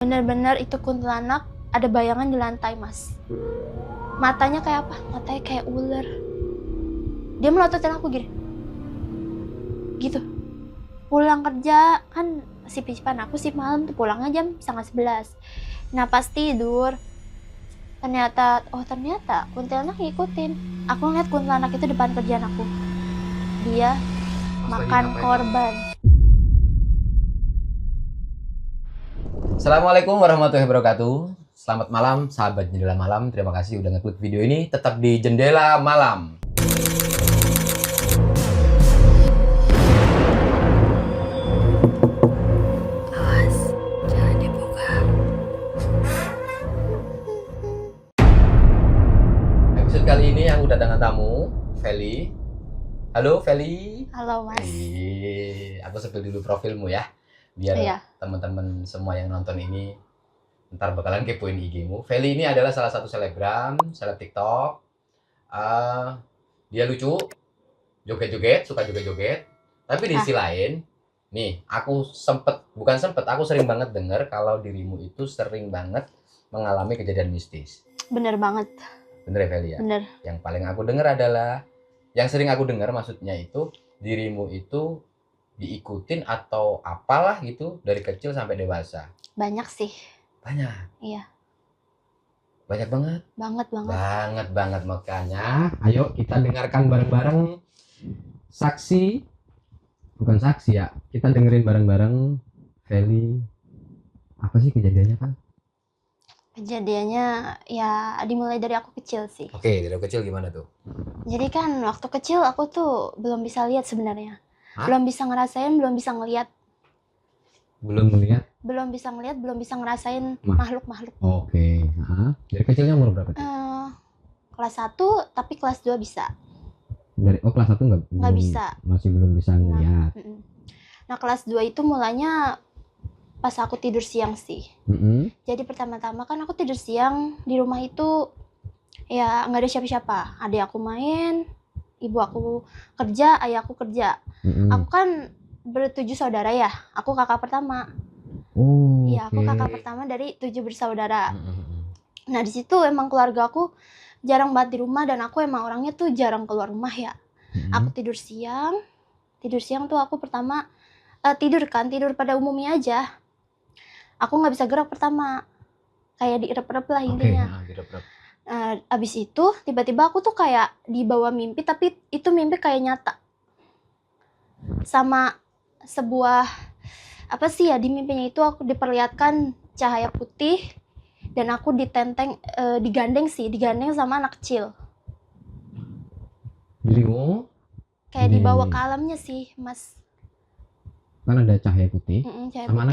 Bener-bener itu kuntilanak ada bayangan di lantai, Mas. Matanya kayak apa? Matanya kayak ular. Dia melototin aku gini. Gitu. Pulang kerja kan sip-sipan aku sip malam tuh pulangnya jam 10:30. Nah pas tidur ternyata kuntilanak ngikutin. Aku ngeliat kuntilanak itu depan kerjaan aku. Dia makan korban. Assalamualaikum warahmatullahi wabarakatuh. Selamat malam sahabat Jendela Malam. Terima kasih udah ngeklik video ini. Tetap di Jendela Malam. Awas, jangan dibuka. Episode kali ini yang udah dengan tamu, Feli. Halo Feli. Halo Mas. Aku sepil dulu profilmu ya. Biar teman-teman semua yang nonton ini ntar bakalan kepoin IG-mu. Feli ini adalah salah satu seleb TikTok. Dia lucu, joget-joget, suka joget-joget. Tapi di sisi lain, nih aku aku sering banget denger kalau dirimu itu sering banget mengalami kejadian mistis. Bener banget. Bener ya Feli ya? Bener. Yang paling aku denger adalah, yang sering aku denger maksudnya itu, dirimu itu diikutin atau apalah gitu dari kecil sampai dewasa. Banyak sih. Banyak. Iya. Banyak banget. Banget. Makanya ayo kita dengarkan bareng-bareng bukan saksi ya, kita dengerin bareng-bareng. Feli, apa sih kejadiannya kan? Kejadiannya ya dimulai dari aku kecil sih. Oke, dari kecil gimana tuh? Jadi kan waktu kecil aku tuh belum bisa lihat sebenarnya. Hah? Belum bisa ngerasain, belum bisa ngelihat. Belum bisa ngerasain makhluk-makhluk. Oke. Dari kecilnya umur berapa? Kelas 1 tapi kelas 2 bisa. Kelas 1 nggak bisa. Masih belum bisa ngeliat. Nah, kelas 2 itu mulanya pas aku tidur siang sih. Jadi pertama-tama kan aku tidur siang di rumah itu ya nggak ada siapa-siapa. Adik aku main, ibu aku kerja, ayah aku kerja. Aku kan ber-7 saudara ya. Aku kakak pertama. Iya, aku kakak pertama dari 7 bersaudara. Nah, di situ emang keluarga aku jarang banget di rumah dan aku emang orangnya tuh jarang keluar rumah ya. Aku tidur siang tuh aku pertama tidur pada umumnya aja. Aku nggak bisa gerak pertama, kayak diirep-irep lah intinya. Abis itu tiba-tiba aku tuh kayak dibawa mimpi, tapi itu mimpi kayak nyata sama sebuah apa sih ya, di mimpinya itu aku diperlihatkan cahaya putih dan aku digandeng sama anak kecil. Dirimu kayak dibawa ke alamnya sih, Mas. Kan ada cahaya putih sama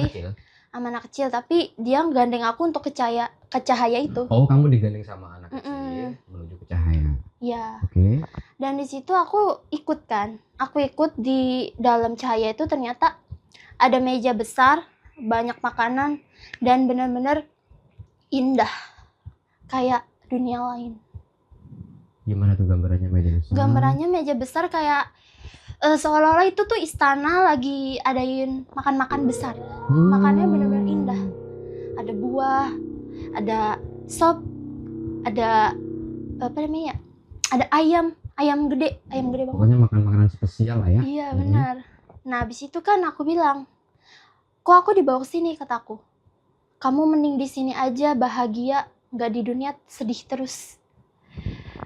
anak kecil, tapi dia gandeng aku untuk ke cahaya itu. Oh, kamu digandeng sama anak kecil menuju ke cahaya. Iya. Oke. Dan di situ aku ikut di dalam cahaya itu. Ternyata ada meja besar, banyak makanan, dan benar-benar indah kayak dunia lain. Gimana tuh gambarannya meja besar? Gambarannya meja besar kayak seolah-olah itu tuh istana lagi adain makan-makan besar. Makannya benar-benar indah. Ada buah, ada sop, ada apa namanya? Ada ayam gede banget. Pokoknya makan makanan spesial lah ya. Iya, benar. Nah, habis itu kan aku bilang, "Kok aku dibawa ke sini?" kataku. "Kamu mending di sini aja, bahagia, enggak di dunia sedih terus."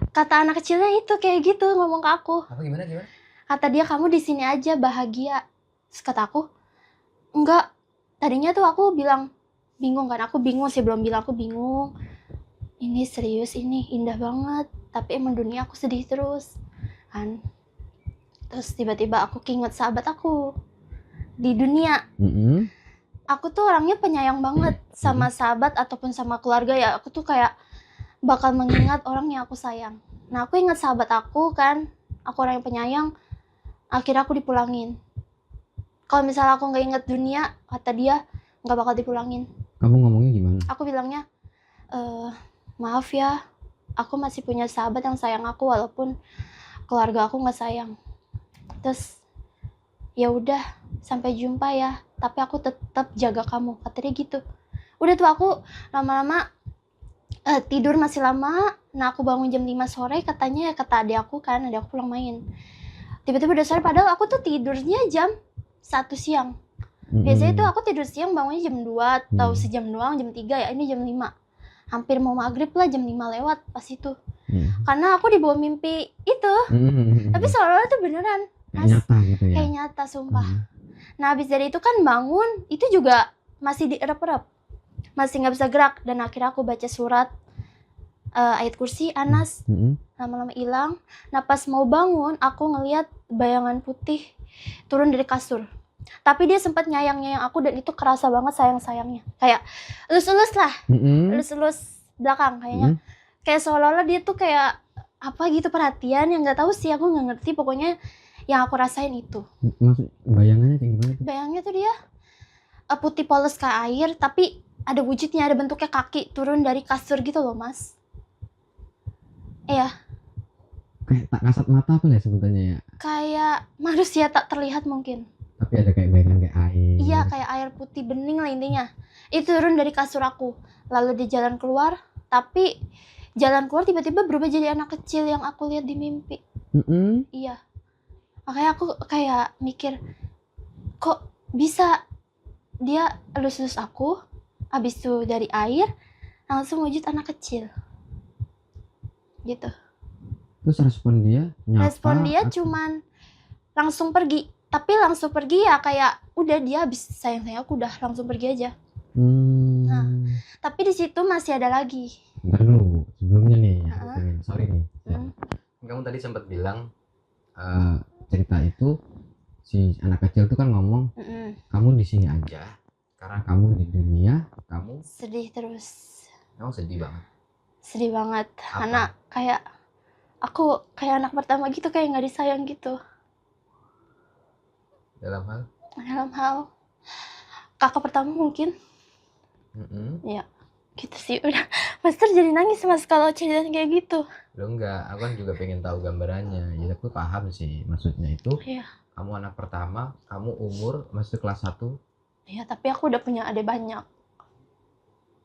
Kata anak kecilnya itu kayak gitu ngomong ke aku. Apa gimana? Kata dia, "Kamu di sini aja bahagia." Terus kata aku, "Enggak." Tadinya tuh aku bilang bingung kan. Aku bingung sih, belum bilang aku bingung. Ini serius, ini indah banget, tapi emang dunia aku sedih terus kan. Terus tiba-tiba aku keinget sahabat aku di dunia. Aku tuh orangnya penyayang banget sama sahabat ataupun sama keluarga ya. Aku tuh kayak bakal mengingat orang yang aku sayang. Nah, aku ingat sahabat aku kan. Aku orang yang penyayang. Akhirnya aku dipulangin. Kalau misalnya aku nggak inget dunia, kata dia nggak bakal dipulangin. Kamu ngomongnya gimana? Aku bilangnya, maaf ya, aku masih punya sahabat yang sayang aku walaupun keluarga aku nggak sayang. Terus ya udah, sampai jumpa ya, tapi aku tetap jaga kamu, kata dia gitu. Udah tuh aku lama-lama tidur masih lama. Nah aku bangun jam 5 sore, katanya kata adik aku kan, adik aku pulang main. Tiba-tiba udah sore, padahal aku tuh tidurnya jam 1 siang. Biasanya tuh aku tidur siang bangunnya jam 2 atau sejam doang, jam 3 ya, ini jam 5. Hampir mau maghrib lah, jam 5 lewat pas itu. Karena aku dibawa mimpi itu. Tapi seolah-olah tuh beneran. Kayak nyata gitu ya. Kayak nyata, sumpah. Nah habis dari itu kan bangun, itu juga masih dierep-erep. Masih gak bisa gerak. Dan akhirnya aku baca surat ayat kursi, Anas. Lama-lama hilang. Nah pas mau bangun, aku ngeliat bayangan putih turun dari kasur. Tapi dia sempat nyayang-nyayang aku, dan itu kerasa banget sayang-sayangnya. Kayak elus-elus lah. Elus-elus belakang kayaknya. Kayak seolah-olah dia tuh kayak apa gitu, perhatian yang gak tahu sih, aku gak ngerti. Pokoknya yang aku rasain itu. Maksud bayangannya kayak gimana? Bayangnya tuh dia putih polos kayak air, tapi ada wujudnya, ada bentuknya kaki turun dari kasur gitu loh, Mas. Iya. Kayak tak kasat mata apa ya sebutannya ya? Kayak manusia tak terlihat mungkin. Tapi ada kayak bayangan kayak air. Iya, kayak air putih bening lah intinya. Itu turun dari kasur aku. Lalu dia jalan keluar, tapi jalan keluar tiba-tiba berubah jadi anak kecil yang aku lihat di mimpi. Iya. Makanya aku kayak mikir, kok bisa dia elus-elus aku, habis itu dari air langsung wujud anak kecil. Gitu. Terus respon dia nyapa? Respon dia cuman langsung pergi. Tapi langsung pergi ya kayak udah dia habis sayang-sayang aku, udah langsung pergi aja. Nah, tapi di situ masih ada lagi. Bentar dulu, sebelumnya nih, sorry nih. Kamu tadi sempat bilang cerita itu si anak kecil tuh kan ngomong, kamu di sini aja, karena kamu di dunia, kamu sedih terus. Kamu sedih banget. Sedih banget. Apa? Karena kayak aku kayak anak pertama gitu, kayak nggak disayang gitu. Dalam hal kakak pertama mungkin. Ya gitu sih. Udah Master jadi nangis Mas kalau cerita kayak gitu. Lo enggak, aku kan juga pengen tahu gambarannya. Ya aku paham sih maksudnya itu. Iya. Kamu anak pertama, kamu umur masih kelas 1. Iya, tapi aku udah punya adik banyak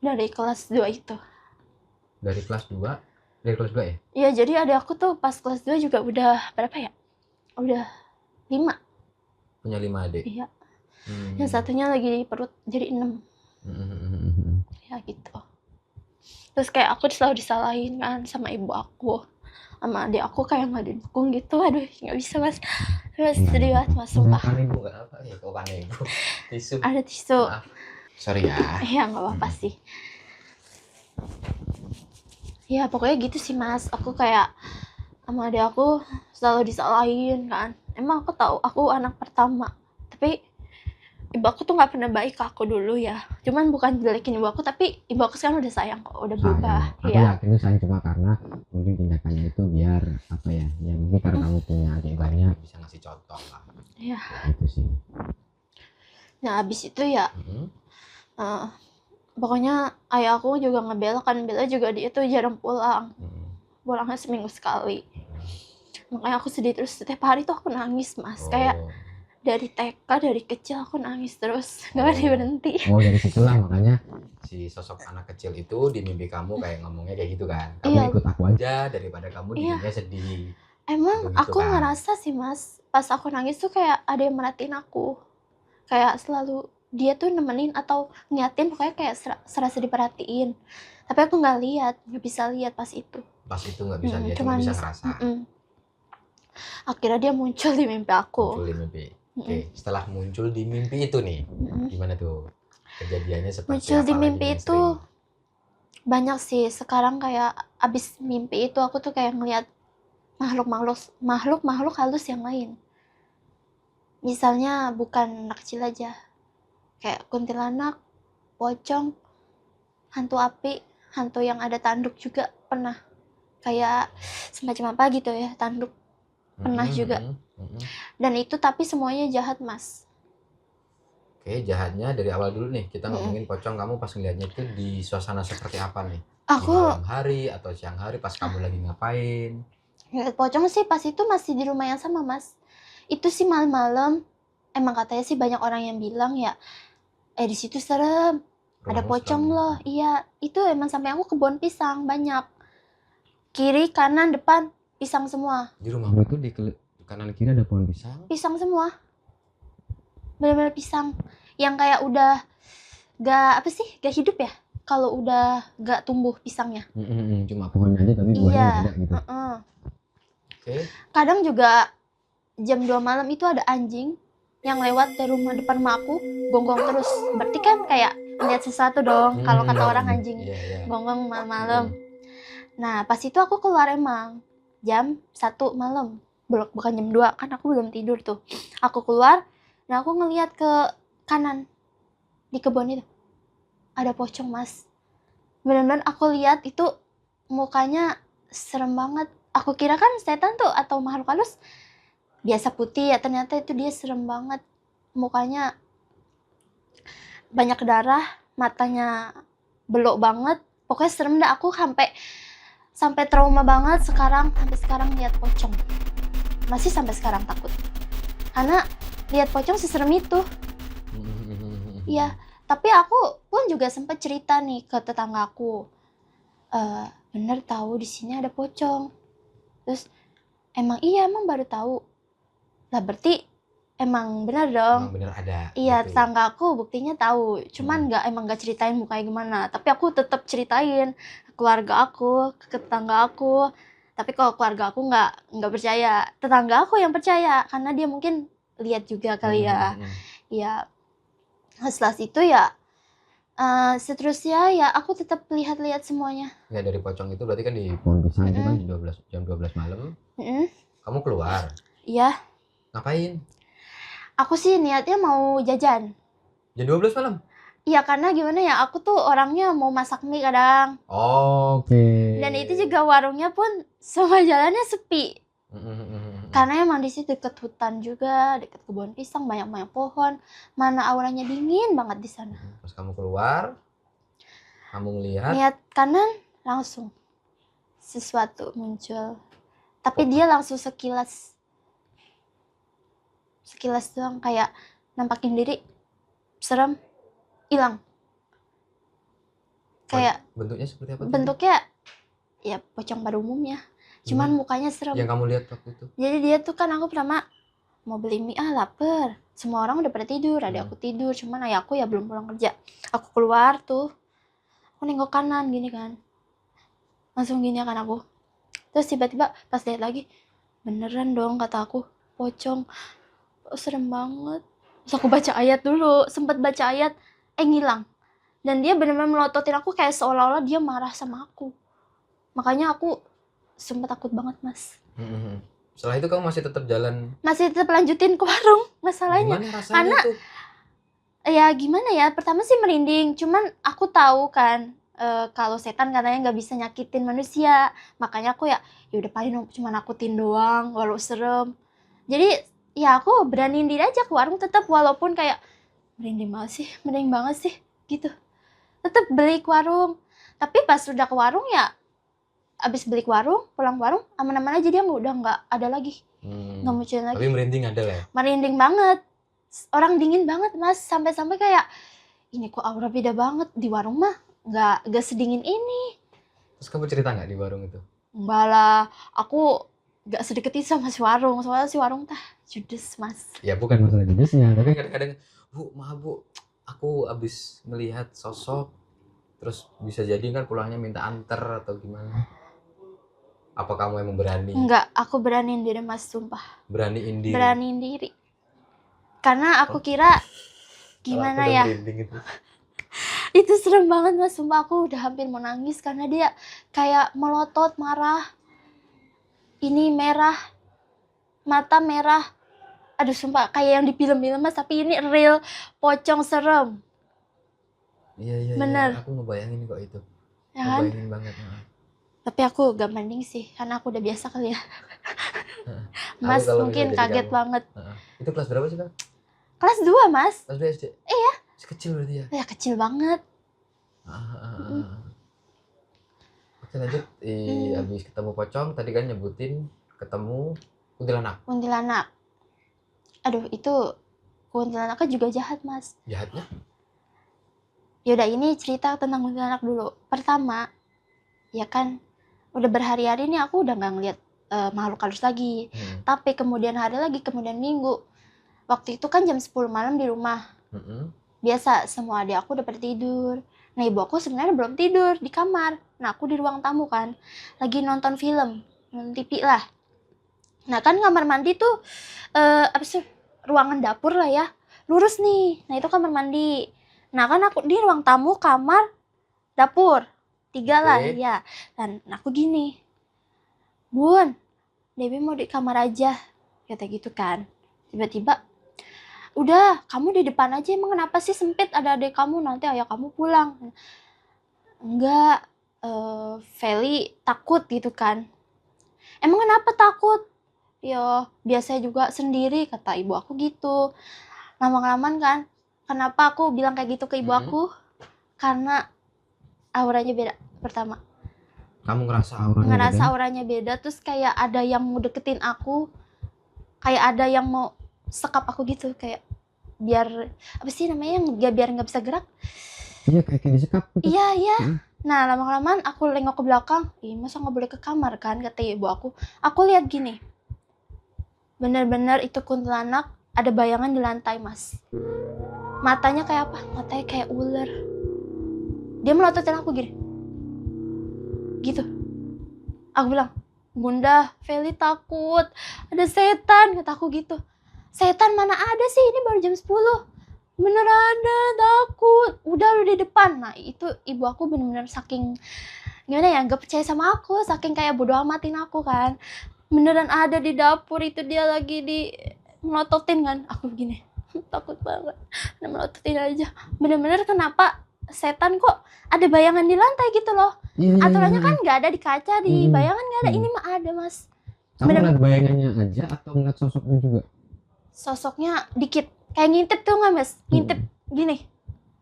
dari kelas 2 itu. Dari kelas 2? Dari kelas 2 ya? Iya, jadi adik aku tuh pas kelas 2 juga udah berapa ya? Udah 5. Punya 5 adik? Iya. Yang satunya lagi di perut jadi 6. Ya gitu. Terus kayak aku selalu disalahin kan sama ibu aku, sama adik aku, kayak nggak didukung gitu. Aduh nggak bisa Mas. Terus sedih banget Mas, sumpah. Bukan ibu, nggak apa ya, bukan ibu. Tisu. Ada tisu. Maaf. Sorry ya. Iya nggak apa-apa sih. Ya pokoknya gitu sih Mas. Aku kayak sama adik aku selalu disalahin kan. Emang aku tahu aku anak pertama, tapi ibu aku tuh nggak pernah baik ke aku dulu ya. Cuman bukan jelekin ibu aku, tapi ibu aku sekarang udah sayang kok, udah berubah. Aku yakin itu sayang cuma karena mungkin tindakannya itu biar apa ya? Ya mungkin karena kamu punya adik banyak, Bisa ngasih contoh lah. Iya. Itu sih. Nah abis itu ya, pokoknya ayah aku juga ngebela kan, bela juga dia tuh jarang pulang. Pulangnya seminggu sekali. Makanya aku sedih terus, setiap hari tuh aku nangis Mas. Kayak dari TK, dari kecil aku nangis terus, gak berhenti. Oh dari situlah makanya si sosok anak kecil itu di mimpi kamu kayak ngomongnya kayak gitu kan. Kamu Iya. ikut aku aja daripada kamu dirinya sedih. Emang Gitu aku kan. ngerasa sih Mas, pas aku nangis tuh kayak ada yang merhatiin aku. Kayak selalu dia tuh nemenin atau ngeliatin, pokoknya kayak serasa diperhatiin. Tapi aku nggak lihat, nggak bisa lihat pas itu. Pas itu nggak bisa lihat, cuma bisa ngerasa. Akhirnya dia muncul di mimpi aku. Muncul di mimpi. Oke, setelah muncul di mimpi itu nih, gimana tuh kejadiannya seperti Muncul apa di lagi mimpi yang itu sering? banyak sih. Sekarang kayak abis mimpi itu aku tuh kayak ngeliat makhluk halus yang lain. Misalnya bukan anak kecil aja, kayak kuntilanak, pocong, hantu api, hantu yang ada tanduk juga pernah. Kayak semacam apa gitu ya, tanduk. Pernah juga. Dan itu tapi semuanya jahat Mas. Oke, jahatnya dari awal dulu nih. Kita ngomongin pocong, kamu pas ngeliatnya itu di suasana seperti apa nih? Aku di malam hari atau siang hari pas kamu lagi ngapain? ngeliat pocong sih pas itu masih di rumah yang sama Mas. Itu sih malam-malam. Emang katanya sih banyak orang yang bilang ya, di situ serem. Ada Rumahmu pocong sebelah loh. mana? Iya, itu emang sampai aku kebun pisang banyak. Kiri, kanan, depan pisang semua. Di rumahmu itu di kanan kiri ada pohon pisang. Pisang semua. Benar-benar pisang yang kayak udah gak apa sih? Gak hidup ya? Kalau udah gak tumbuh pisangnya. Cuma pohonnya aja tapi buahnya Iya. nggak ada gitu. Oke. Kadang juga jam 2 malam itu ada anjing yang lewat dari rumah depan rumah aku, gonggong terus. Berarti kan kayak lihat sesuatu dong, kalau kata orang anjing Iya, iya. gonggong malam-malam. Nah, pas itu aku keluar emang jam 1 malam. Bukan jam 2, kan aku belum tidur tuh. Aku keluar, dan aku ngeliat ke kanan di kebun itu. Ada pocong, Mas. Bener-bener aku lihat itu mukanya serem banget. Aku kira kan setan tuh atau makhluk halus biasa putih ya, ternyata itu dia serem banget. Mukanya banyak darah, matanya belok banget. Pokoknya serem dah, aku sampai trauma banget sampai sekarang lihat pocong. Masih sampai sekarang takut. Karena lihat pocong seserem itu. Iya, tapi aku pun juga sempat cerita nih ke tetanggaku. Bener tahu di sini ada pocong. Terus emang baru tahu. Lah berarti emang bener dong. Emang bener ada. Iya, gitu. tetanggaku buktinya tahu. Cuman nggak ceritain mukanya gimana. Tapi aku tetap ceritain ke keluarga aku, ke tetangga aku. Tapi kalau keluarga aku nggak percaya. Tetangga aku yang percaya karena dia mungkin lihat juga kali ya. Iya. Setelah itu ya seterusnya ya aku tetap lihat-lihat semuanya. Ya dari pocong itu berarti kan di Pohon pisang itu kan jam 12 malam. Kamu keluar. Iya. Ngapain? Aku sih niatnya mau jajan. Jam 12 malam? Iya, karena gimana ya, aku tuh orangnya mau masak mie kadang. Oke. Dan itu juga warungnya pun semua jalannya sepi. Karena emang di situ deket hutan juga, deket kebun pisang, banyak-banyak pohon. Mana auranya dingin banget di sana. Pas kamu keluar, kamu ngelihat. Lihat kanan, langsung sesuatu muncul. Tapi dia langsung sekilas doang, kayak nampakin diri, serem, hilang. Kayak bentuknya seperti apa? bentuknya ya pocong pada umumnya. Cuman mukanya serem. Yang kamu lihat waktu itu? Jadi dia tuh kan, aku pertama mau beli mie, lapar. Semua orang udah pada tidur, adik aku tidur, cuman ayah aku ya belum pulang kerja. Aku keluar tuh, aku nengok kanan gini kan, langsung gini kan aku. Terus tiba-tiba pas lihat lagi, beneran dong kata aku, pocong. Serem banget. Terus aku baca ayat dulu, sempat baca ayat, ngilang. Dan dia benar-benar melototin aku kayak seolah-olah dia marah sama aku. Makanya aku sempat takut banget, Mas. Setelah itu kamu masih tetap jalan? Masih tetap lanjutin ke warung, masalahnya. Gimana rasanya karena tuh? Ya gimana ya, pertama sih merinding. Cuman aku tahu kan, kalau setan katanya nggak bisa nyakitin manusia. Makanya aku ya udah paling cuma nakutin doang, walau serem. Jadi ya aku beraniin diri aja ke warung tetap, walaupun kayak merinding banget sih gitu. Tetap beli ke warung. Tapi pas udah ke warung ya, abis beli ke warung, pulang ke warung, aman-aman aja, dia udah nggak ada lagi, nggak munculin lagi. Tapi merinding ada lah ya? Merinding banget, orang dingin banget, Mas, sampai-sampai kayak ini kok aura beda banget, di warung mah nggak sedingin ini. Terus kamu cerita nggak di warung itu? Enggak lah, aku nggak sedekat itu sama si warung, soalnya si warung judes, Mas. Ya bukan masalah judesnya, tapi kadang-kadang, Bu, maaf Bu, aku abis melihat sosok, terus bisa jadi kan pulangnya minta anter atau gimana? Apa kamu emang berani? Enggak, aku beraniin diri, Mas, sumpah. Beraniin diri? Beraniin diri. Karena aku kira gimana ya? Itu serem banget, Mas, sumpah aku udah hampir mau nangis karena dia kayak melotot, marah. Ini merah, mata merah. Aduh sumpah kayak yang di film-film, Mas, tapi ini real pocong serem. Iya, bener. Aku ngebayangin kok itu. Ya kan? Ngebayangin banget. Tapi aku gak mending sih, karena aku udah biasa kali ya. Mas mungkin kaget banget. Itu kelas berapa sih, Kak? Kelas 2, Mas. Kelas 2 SD? Iya. Kecil berarti ya? Ya kecil banget. Oke, lanjut. Habis ketemu pocong, tadi kan nyebutin ketemu kuntilanak. Kuntilanak. Aduh, itu kuntilanaknya juga jahat, Mas. Jahatnya? Yaudah, ini cerita tentang kuntilanak dulu. Pertama, ya kan, udah berhari-hari nih aku udah nggak ngeliat makhluk halus lagi. Tapi kemudian hari lagi, kemudian minggu, waktu itu kan jam 10 malam di rumah. Biasa, semua adik aku udah pada tidur. Nah, ibu aku sebenarnya belum tidur di kamar. Nah, aku di ruang tamu kan, lagi nonton film, nonton TV lah. Nah, kan kamar mandi tuh apa sih, ruangan dapur lah ya, lurus nih. Nah, itu kamar mandi. Nah, kan aku di ruang tamu, kamar, dapur, 3 lah ya. Dan aku gini, Bun, Debbie mau di kamar aja, kata gitu kan. Tiba-tiba, udah kamu di depan aja, emang kenapa sih, sempit, ada adik kamu, nanti ayah kamu pulang. Enggak, Feli takut gitu kan. Emang kenapa takut? Ya biasa juga sendiri, kata ibu aku gitu. Lama-kelamaan kan, kenapa aku bilang kayak gitu ke ibu aku? Karena auranya beda. Pertama, Kamu ngerasa auranya beda, terus kayak ada yang mau deketin aku, kayak ada yang mau sekap aku gitu, kayak biar apa sih namanya, biar nggak bisa gerak. Iya, kayak disekap gitu. Iya. Nah, lama-kelamaan aku nengok ke belakang, masa nggak boleh ke kamar kan, kata ibu aku. Aku lihat gini, bener-bener itu kuntilanak, ada bayangan di lantai, Mas. Matanya kayak apa? Matanya kayak ular. Dia melototin aku gini, gitu. Aku bilang, Bunda, Feli takut, ada setan, kata aku gitu. Setan mana ada sih, ini baru jam 10. Bener ada, takut. Udah di depan. Nah, itu ibu aku bener-bener saking gimana ya, gak percaya sama aku, saking kayak bodo amatin aku kan. Beneran ada di dapur, itu dia lagi di melototin kan. Aku begini, takut banget, udah melototin aja. Bener-bener kenapa setan kok ada bayangan di lantai gitu loh. Aturannya kan gak ada di kaca, di bayangan gak ada. Ini mah ada, Mas. Kamu ngeliat bayangannya aja atau ngeliat sosoknya juga? Sosoknya dikit, kayak ngintip tuh nggak, Mas? Ngintip gini.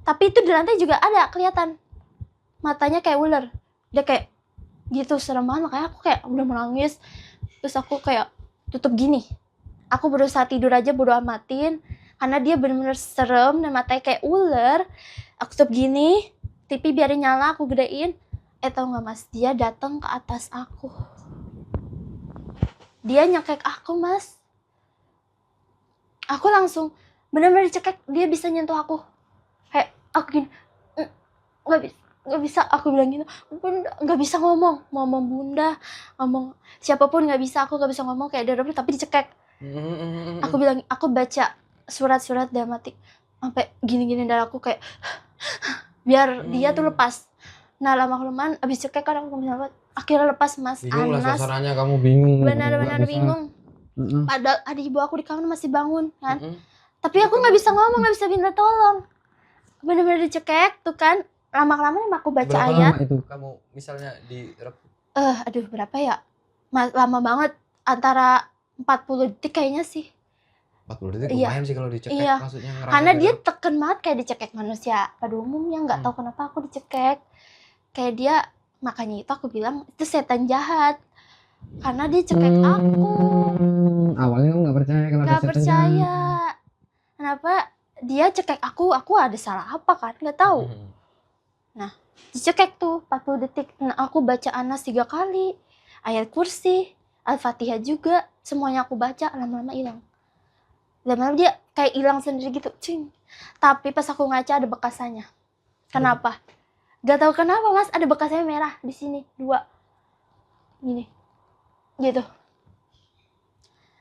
Tapi itu di lantai juga ada kelihatan. Matanya kayak ular. Dia kayak gitu, serem banget. Makanya aku kayak udah menangis. Terus aku kayak tutup gini. Aku berusaha tidur aja, bodo amatin. Karena dia bener-bener serem dan matanya kayak ular. Aku tutup gini. TV biarin nyala, aku gedein. Tau nggak, Mas? Dia datang ke atas aku. Dia nyekek aku, Mas. Aku langsung benar-benar dicekek, dia bisa nyentuh aku. Kayak aku gini, nggak bisa, aku bilang gitu. Bunda, nggak bisa ngomong Bunda, ngomong siapapun nggak bisa, aku nggak bisa ngomong kayak darah, tapi dicekek. Aku bilang, aku baca surat-surat dalam hati, sampai gini-gini darah aku kayak biar dia tuh lepas. Nah, lama-kelamaan abis cekek kan aku nggak, akhirnya lepas, Mas. Bingung lah Anas, suasananya, kamu bingung. benar-benar bingung. Padahal adik ibu aku di kamar masih bangun kan. Tapi aku nggak bisa ngomong, nggak bisa minta tolong. Bener-bener dicekek tuh kan. Lama-kelamaan aku baca berapa ayat. Lama itu kamu misalnya di Aduh, berapa ya? Lama banget, antara 40 detik kayaknya sih. 40 detik lumayan sih kalau dicekek. Iya. Maksudnya ngerasa Karena gitu. dia teken banget kayak dicekek manusia pada umumnya. Nggak tahu kenapa aku dicekek kayak dia. Makanya itu aku bilang itu setan jahat, karena dia cekek aku. Awalnya kamu nggak percaya kalau ada setan percaya. Kenapa dia cekek aku ada salah apa kan, nggak tahu. Nah, dicekek tuh 40 detik. Nah, aku baca Anas 3 kali, ayat kursi, Al-Fatihah juga, semuanya aku baca. Lama-lama hilang. Lama-lama dia kayak hilang sendiri gitu, cing. Tapi pas aku ngaca ada bekasannya. Kenapa? Gak tahu kenapa, Mas, ada bekasnya merah di sini 2 gini gitu.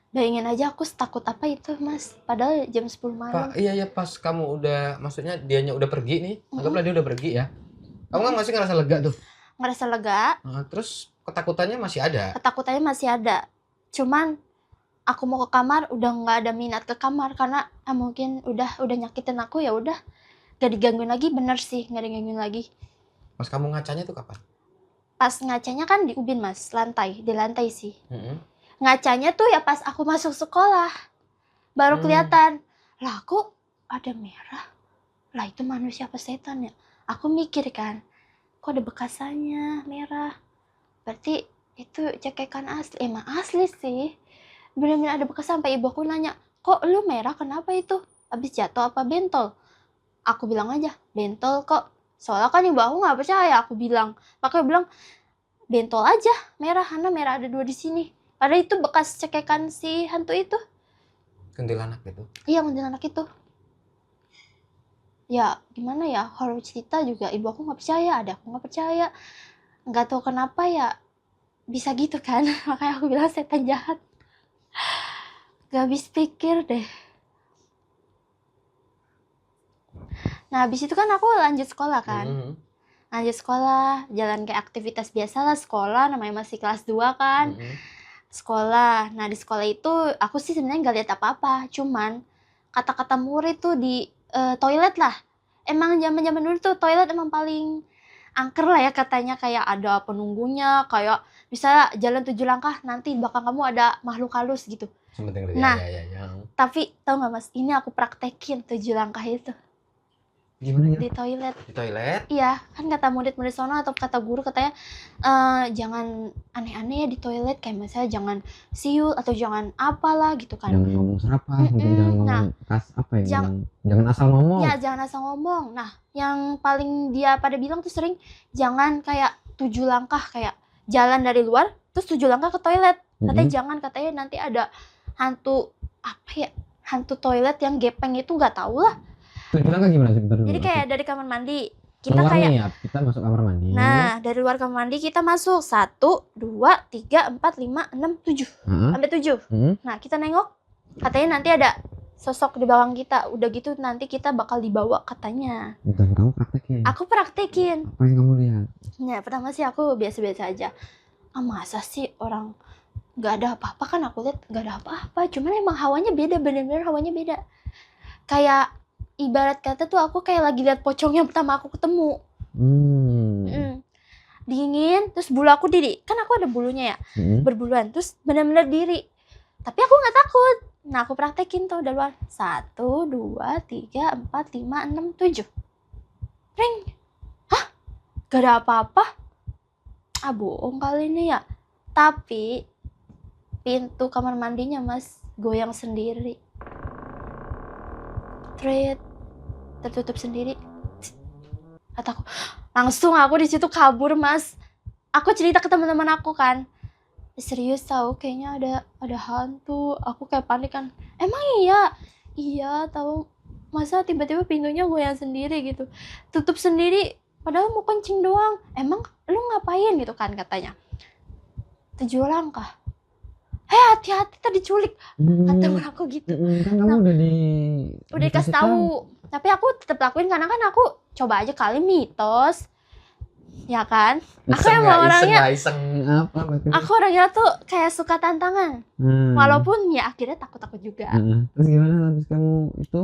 Bayangin aja aku takut apa itu, Mas, padahal jam 10 malam. Iya pas kamu udah, maksudnya dianya udah pergi nih, anggaplah dia udah pergi ya, kamu kan masih ngerasa lega tuh? Ngerasa lega. Terus ketakutannya masih ada? Cuman aku mau ke kamar udah nggak ada minat ke kamar, karena mungkin udah nyakitin aku, ya udah gak digangguin lagi. Bener sih, gak digangguin lagi. Pas kamu ngacanya tuh kapan? Pas ngacanya kan di ubin, Mas, di lantai sih. Ngacanya tuh ya pas aku masuk sekolah baru kelihatan. Lah, kok ada merah? Lah, itu manusia apa setan ya? Aku mikir kan, kok ada bekasannya merah, berarti itu cekekan asli. Emang asli sih, bener-bener ada bekas. Sampai ibu aku nanya, kok lu merah, kenapa itu? Habis jatuh apa bentol? Aku bilang aja, bentol kok. Soalnya kan ibu aku nggak percaya, aku bilang. Makanya bilang bentol aja merah, karena merah ada 2 di sini. Padahal itu bekas cekekan si hantu itu. Kuntilanak gitu. Iya, kuntilanak itu. Ya gimana ya, kalau cerita juga ibu aku nggak percaya, ada aku nggak percaya. Nggak tahu kenapa ya bisa gitu kan. Makanya aku bilang setan jahat. Gak habis pikir deh. Nah habis itu kan aku lanjut sekolah kan. Lanjut sekolah, jalan kayak aktivitas biasa lah sekolah, namanya masih kelas 2 kan. Sekolah. Nah di sekolah itu aku sih sebenarnya nggak lihat apa-apa, cuman kata-kata murid tuh di toilet lah. Emang zaman-zaman dulu tuh toilet emang paling angker lah ya katanya, kayak ada penunggunya, kayak bisa jalan 7 langkah nanti belakang kamu ada makhluk halus gitu. Nah, tapi tau nggak mas, ini aku praktekin 7 langkah itu. Gimana ya? Di toilet. Di toilet? Iya, kan kata murid-murid sono atau kata guru katanya jangan aneh-aneh ya di toilet, kayak misalnya jangan siul atau jangan apalah gitu kan. Jangan ngomong serapah, mungkin jangan ngomong jangan asal ngomong. Ya, jangan asal ngomong. Nah, yang paling dia pada bilang tuh sering jangan kayak 7 langkah, kayak jalan dari luar terus 7 langkah ke toilet. Katanya jangan, katanya nanti ada hantu apa ya? Hantu toilet yang gepeng itu, nggak tahu lah. 7 langkah gimana sih? Jadi kayak dari kamar mandi kita keluar kayak nih ya, kita masuk kamar mandi. Nah, dari luar kamar mandi kita masuk 1, 2, 3, 4, 5, 6, 7 sampai 7. Nah, kita nengok katanya nanti ada sosok di belakang kita. Udah gitu nanti kita bakal dibawa katanya. Dan kamu praktekin? Aku praktekin. Apa yang kamu lihat? Ya, pertama sih aku biasa-biasa aja. Masa sih orang nggak ada apa-apa, kan aku lihat nggak ada apa-apa. Cuman emang hawanya beda, bener-bener hawanya beda. Kayak ibarat kata tuh aku kayak lagi lihat pocong yang pertama aku ketemu. Dingin, terus bulu aku diri, kan aku ada bulunya ya, berbuluan, terus benar-benar diri. Tapi aku nggak takut. Nah aku praktekin tuh dari luar. 1, 2, 3, 4, 5, 6, 7. Ring. Hah? Gak ada apa-apa? Bohong kali ini ya. Tapi pintu kamar mandinya mas goyang sendiri. Tertutup sendiri. Kataku, langsung aku di situ kabur mas. Aku cerita ke teman-teman aku kan, serius tahu kayaknya ada hantu. Aku kayak panik kan. Emang iya tahu, masa tiba-tiba pintunya goyang sendiri gitu, tutup sendiri, padahal mau kencing doang. Emang lu ngapain gitu kan katanya. 7 langkah. Hati-hati tadi diculik, kata temen aku gitu. Kan kamu udah dikasih tahu. Tapi aku tetap lakuin karena kan aku coba aja kali mitos. Ya kan? Aku emang orangnya aku orangnya tuh kayak suka tantangan. Walaupun ya akhirnya takut-takut juga. Terus gimana habis kamu itu?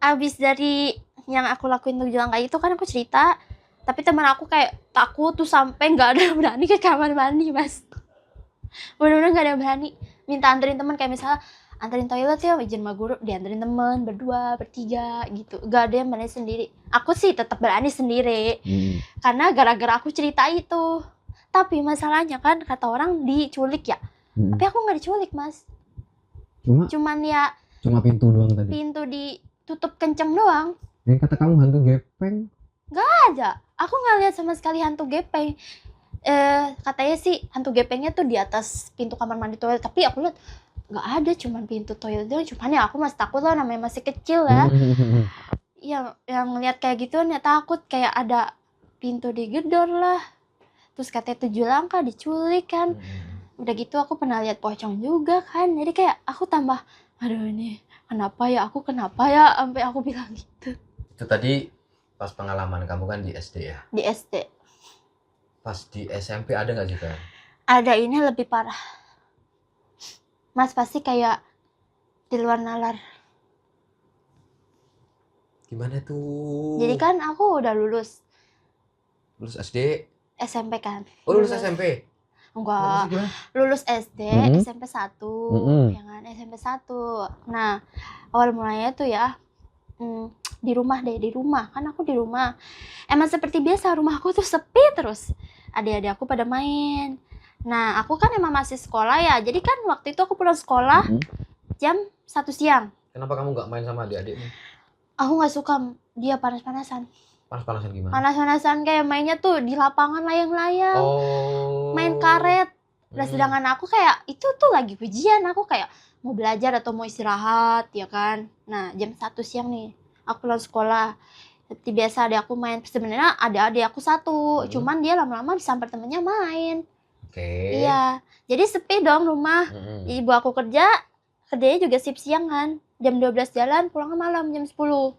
Abis dari yang aku lakuin 7 langkah itu kan aku cerita, tapi teman aku kayak takut tuh sampai nggak ada berani ke kamar mandi mas. Bener-bener nggak ada berani. Minta anterin teman, kayak misalnya anterin toilet ya, izin sama guru, dianterin teman berdua, bertiga gitu. Gak ada yang berani sendiri. Aku sih tetap berani sendiri. Karena gara-gara aku cerita itu. Tapi masalahnya kan kata orang diculik ya. Tapi aku nggak diculik mas. Cuman ya. Cuma pintu doang tadi. Pintu ditutup kenceng doang. Yang kata kamu hantu gepeng? Gak ada. Aku nggak lihat sama sekali hantu gepeng. Katanya sih hantu gepengnya tuh di atas pintu kamar mandi toilet, tapi aku lihat nggak ada, cuman pintu toilet doang. Cuman ya aku masih takut lah, namanya masih kecil ya. yang lihat kayak gitu ya takut, kayak ada pintu digedor lah. Terus katanya 7 langkah diculik kan. Udah gitu aku pernah lihat pocong juga kan, jadi kayak aku tambah aduh ini kenapa ya sampai aku bilang gitu. Itu tadi pas pengalaman kamu kan di SD ya? Di SD. Pas di SMP ada nggak sih kan? Ada, ini lebih parah. Mas pasti kayak di luar nalar. Gimana tuh? Jadi kan aku udah lulus. Lulus SD? SMP kan. Oh lulus SMP? Enggak. Lulus SD, SMP 1. Ya kan, SMP 1. Nah, awal mulanya tuh ya di rumah kan aku di rumah. Emang seperti biasa rumahku tuh sepi terus. Adik-adik aku pada main. Nah aku kan emang masih sekolah ya, jadi kan waktu itu aku pulang sekolah jam 1 siang. Kenapa kamu nggak main sama adik-adikmu? Aku nggak suka dia panas-panasan. Panas-panasan gimana? Panas-panasan kayak mainnya tuh di lapangan layang-layang. Oh. Main karet. Nah, Hmm. sedangkan aku kayak itu tuh lagi ujian, aku kayak mau belajar atau mau istirahat ya kan. Nah, jam 1 siang nih, aku pulang sekolah. Seperti biasa adik aku main. Sebenarnya ada adik aku satu, cuman dia lama-lama disamper temennya main. Oke. Iya, jadi sepi dong rumah. Ibu aku kerjanya juga shift siang kan. Jam 12 jalan, pulang malam jam 10.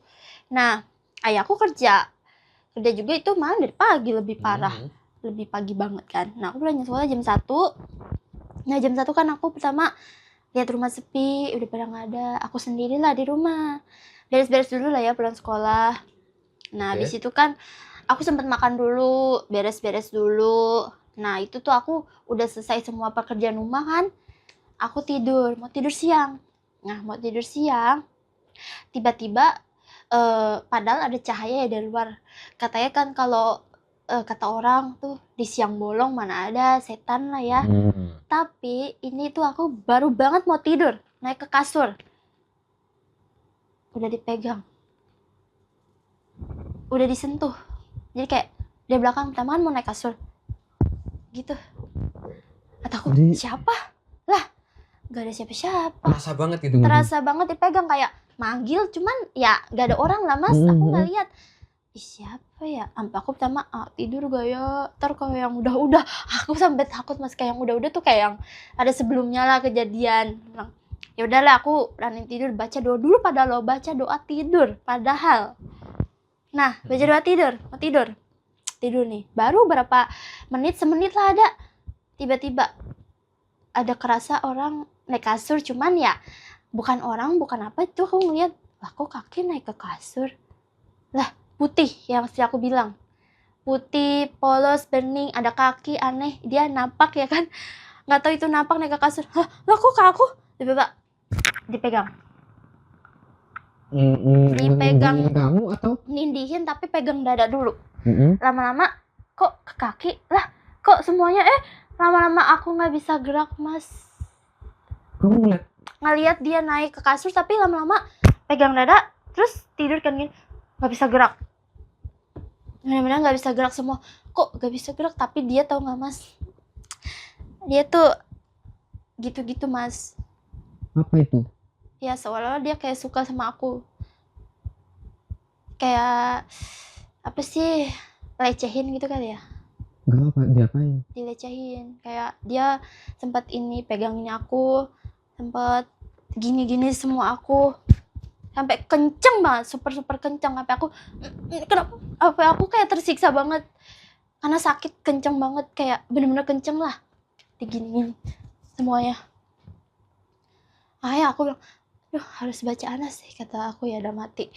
Nah, ayahku kerja juga itu malah dari pagi, lebih parah. Lebih pagi banget kan. Nah, aku pulang sekolah jam 1. Nah, jam 1 kan aku pertama lihat rumah sepi, udah pada nggak ada. Aku sendirilah di rumah. Beres-beres dulu lah ya pulang sekolah. Nah, habis itu kan aku sempat makan dulu, beres-beres dulu. Nah, itu tuh aku udah selesai semua pekerjaan rumah kan. Aku tidur, mau tidur siang. Nah, mau tidur siang, tiba-tiba padahal ada cahaya ya dari luar. Katanya kan kalau kata orang tuh di siang bolong mana ada setan lah ya. Tapi ini tuh aku baru banget mau tidur, naik ke kasur. Udah dipegang. Udah disentuh. Jadi kayak dari belakang pertama kan mau naik kasur. Gitu. Kata aku, siapa? Lah, gak ada siapa-siapa. Terasa banget gitu. Terasa banget dipegang kayak manggil, cuman ya gak ada orang lah mas. Aku gak lihat. Ih, siapa ya? Sampai aku pertama tidur gak ya? Ntar kalau yang udah aku sampai takut mas, kayak yang udah tuh kayak yang ada sebelumnya lah kejadian. Ya udahlah aku running tidur, baca doa dulu padahal lo baca doa tidur padahal. Nah, baca doa tidur, mau tidur nih. Baru berapa menit, semenit lah ada. Tiba-tiba ada kerasa orang naik kasur, cuman ya bukan orang, bukan apa itu. Aku ngeliat, lah kok kaki naik ke kasur? Lah, putih yang mesti aku bilang. Putih, polos, bening, ada kaki, aneh. Dia napak ya kan. Gak tahu itu napak naik ke kasur. Hah, lah kok ke aku? Tiba-tiba dipegang. Dipegang kamu atau? Nindihin tapi pegang dada dulu. Lama-lama kok ke kaki? Lah, kok semuanya lama-lama aku gak bisa gerak mas. Kamu ngeliat dia naik ke kasur tapi lama-lama pegang dada terus tidur kan gini, gak bisa gerak. Benar-benar gak bisa gerak semua. Kok gak bisa gerak? Tapi dia tahu gak mas, dia tuh gitu-gitu mas. Apa itu? Ya seolah-olah dia kayak suka sama aku. Kayak apa sih, lecehin gitu kali ya. Gak apa, diapain? Dilecehin. Kayak dia sempat ini pegangin aku, sempat gini-gini semua aku. Sampai kenceng banget, super kenceng. Sampai aku kayak tersiksa banget. Karena sakit kenceng banget, kayak bener-bener kenceng lah. Diginiin semuanya. Aku bilang, duh harus baca Anas sih, kata aku ya udah mati.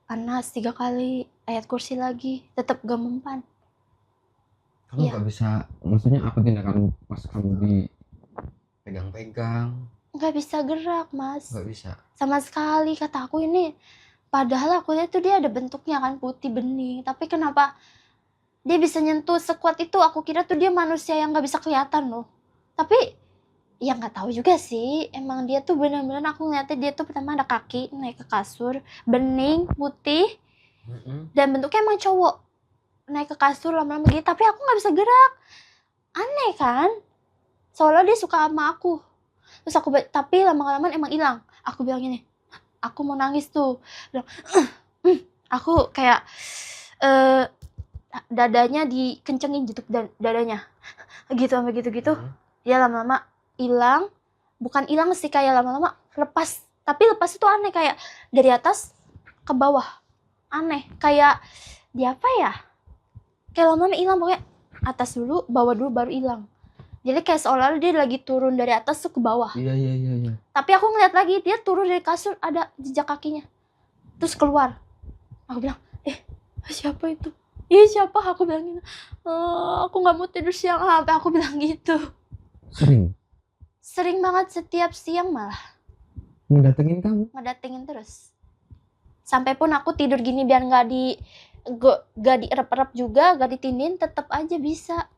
Anas 3 kali, ayat kursi lagi, tetap gak mempan. Kamu gak bisa, maksudnya apa tindakan pas kamu dipegang-pegang? Gak bisa gerak mas. Gak bisa sama sekali, kata aku ini. Padahal aku lihat tuh dia ada bentuknya kan, putih bening. Tapi kenapa dia bisa nyentuh sekuat itu? Aku kira tuh dia manusia yang gak bisa kelihatan loh. Tapi ya gak tahu juga sih. Emang dia tuh bener-bener, aku ngeliatnya dia tuh pertama ada kaki naik ke kasur, bening, putih, dan bentuknya emang cowok. Naik ke kasur lama-lama gitu, tapi aku gak bisa gerak. Aneh kan? Soalnya dia suka sama aku. Terus aku, tapi lama-lama emang hilang. Aku bilang gini, aku mau nangis tuh. Bilang, aku kayak dadanya dikencengin gitu, dadanya gitu sampai gitu-gitu. Dia lama-lama hilang. Bukan hilang sih, kayak lama-lama lepas. Tapi lepas itu aneh, kayak dari atas ke bawah. Aneh, kayak dia apa ya? Kayak lama-lama hilang, pokoknya atas dulu, bawah dulu, baru hilang. Jadi kayak seolah-olah dia lagi turun dari atas tuh ke bawah. Iya. Tapi aku ngeliat lagi, dia turun dari kasur, ada jejak kakinya. Terus keluar. Aku bilang, siapa itu? Siapa? Aku bilang gitu. Aku gak mau tidur siang, sampai aku bilang gitu. Sering banget, setiap siang malah. Ngedatengin kamu? Ngedatengin terus. Sampai pun aku tidur gini biar gak dierep-erep juga, gak ditindin, tetap aja bisa.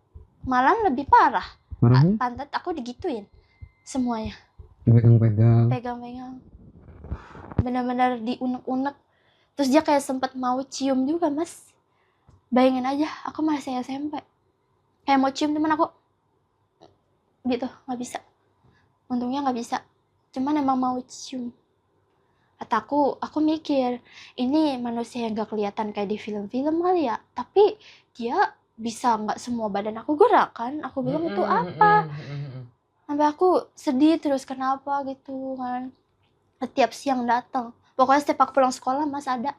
Malah lebih parah. Parahnya? Pantat aku digituin semuanya. Pegang-pegang. Benar-benar diunek-unek. Terus dia kayak sempet mau cium juga mas. Bayangin aja, aku masih SMP. Kayak mau cium teman aku, gitu, nggak bisa. Untungnya nggak bisa. Cuman emang mau cium. Kataku, aku mikir, ini manusia yang gak kelihatan kayak di film-film kali ya. Tapi dia bisa nggak semua badan aku gerak kan? Aku bilang itu apa? Sampai aku sedih terus, kenapa gitu kan. Setiap siang datang. Pokoknya setiap aku pulang sekolah Mas ada.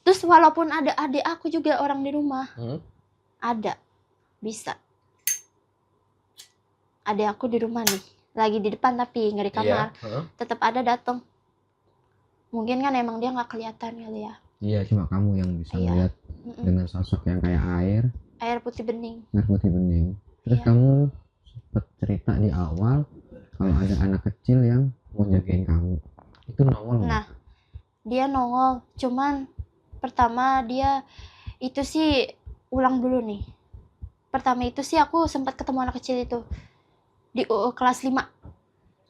Terus walaupun ada adik aku juga orang di rumah, ada, bisa. Adik aku di rumah nih, lagi di depan tapi nggak di kamar, tetap ada datang. Mungkin kan emang dia nggak kelihatan kali ya. Iya, cuma kamu yang bisa melihat dengan sosok yang kayak air putih bening. Terus kamu sempat cerita di awal kalau ada anak kecil yang mau jagain kamu, itu nongol nggak? Nah, dia nongol, cuman pertama dia itu sih ulang dulu nih. Pertama itu sih aku sempat ketemu anak kecil itu di kelas 5.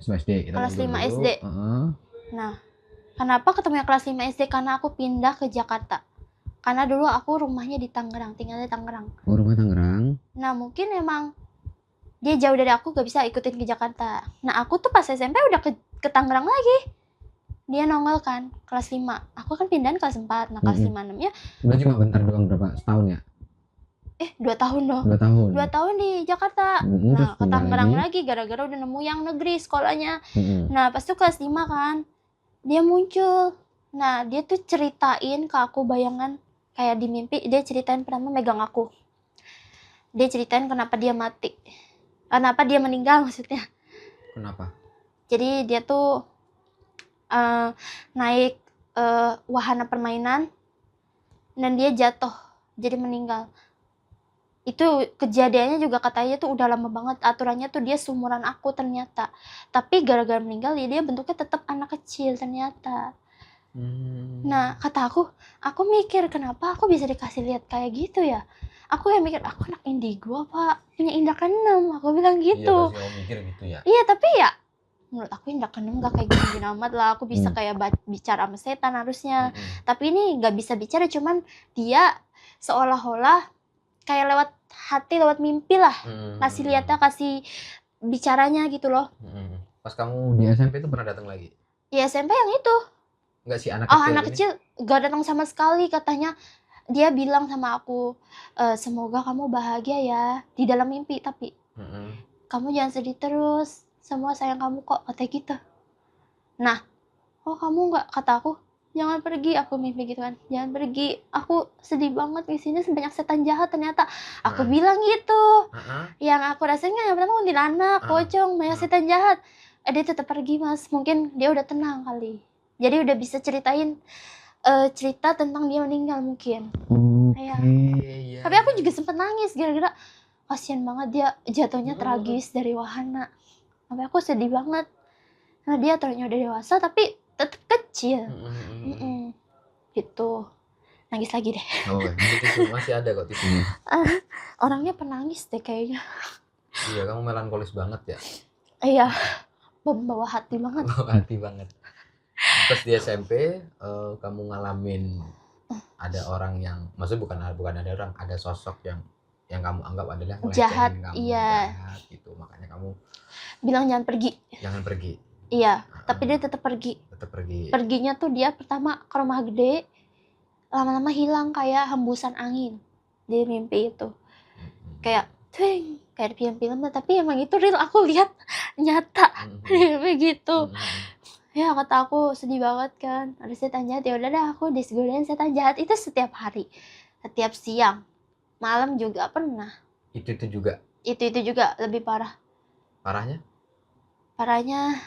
SD, kelas 5 SD. Nah, kenapa ketemu kelas 5 SD? Karena aku pindah ke Jakarta. Karena dulu aku rumahnya di Tangerang, tinggalnya di Tangerang. Oh, rumah Tangerang. Nah, mungkin emang dia jauh dari aku, gak bisa ikutin ke Jakarta. Nah, aku tuh pas SMP udah ke Tangerang lagi. Dia nongol kan, kelas 5. Aku kan pindahan kelas 4. Nah, kelas 5, 6 ya. Udah cuma bentar doang, berapa? Setahun ya? 2 tahun dong. 2 tahun. 2 tahun di Jakarta. Nah, ke Tangerang lagi gara-gara udah nemu yang negeri sekolahnya. Nah, pas tuh kelas 5 kan, dia muncul. Nah, dia tuh ceritain ke aku bayangan kayak di mimpi. Dia ceritain pertama megang aku. Dia ceritain kenapa dia mati. Kenapa dia meninggal maksudnya. Kenapa? Jadi dia tuh naik wahana permainan dan dia jatuh jadi meninggal. Itu kejadiannya juga katanya tuh udah lama banget, aturannya tuh dia seumuran aku ternyata. Tapi gara-gara meninggal ya dia bentuknya tetap anak kecil ternyata. Nah, kata aku mikir kenapa aku bisa dikasih lihat kayak gitu ya. Aku yang mikir, aku anak indigo apa punya indra keenam, aku bilang gitu. Iya, pasti kamu mikir gitu ya. Iya, tapi ya menurut aku indra keenam gak kayak gini amat lah. Aku bisa kayak bicara sama setan harusnya. Tapi ini gak bisa bicara, cuman dia seolah-olah kayak lewat hati, lewat mimpi lah. Kasih lihatnya, kasih bicaranya gitu loh. Pas kamu di SMP itu pernah datang lagi? Iya, SMP yang itu. Enggak sih, anak kecil. Anak kecil gak datang sama sekali. Katanya dia bilang sama aku, semoga kamu bahagia ya di dalam mimpi, tapi kamu jangan sedih terus, semua sayang kamu kok, katanya gitu. Nah, kamu nggak, kata aku, jangan pergi. Aku mimpi gitu kan, jangan pergi, aku sedih banget di sini sebanyak setan jahat ternyata. Aku bilang gitu. Yang aku rasanya yang pertama kuntilanak, pocong, banyak setan jahat. Dia tetap pergi Mas, mungkin dia udah tenang kali. Jadi udah bisa ceritain cerita tentang dia meninggal mungkin. Iya. Tapi aku juga sempet nangis gara-gara kasian banget dia jatuhnya tragis dari wahana. Sampai aku sedih banget. Nah, dia ternyata udah dewasa tapi tetap kecil. Gitu. Nangis lagi deh. Tisu masih ada kok tisunya. Orangnya penangis deh kayaknya. Iya, kamu melankolis banget ya. Iya. Membawa hati banget. Bawa hati banget. Pas di SMP kamu ngalamin ada orang yang, maksudnya bukan ada orang, ada sosok yang kamu anggap adalah jahat, kamu, iya. jahat gitu, makanya kamu bilang jangan pergi. Iya, tapi dia tetap pergi. Perginya tuh dia pertama ke rumah gede, lama-lama hilang kayak hembusan angin di mimpi itu. Kayak twing, kayak di film-film, tapi emang itu real, aku lihat nyata begitu. Ya, kata aku sedih banget kan, ada setan jahat. Ya udah dah, aku disgodain setan jahat itu setiap hari, setiap siang, malam juga pernah. Itu juga. Itu juga lebih parah. Parahnya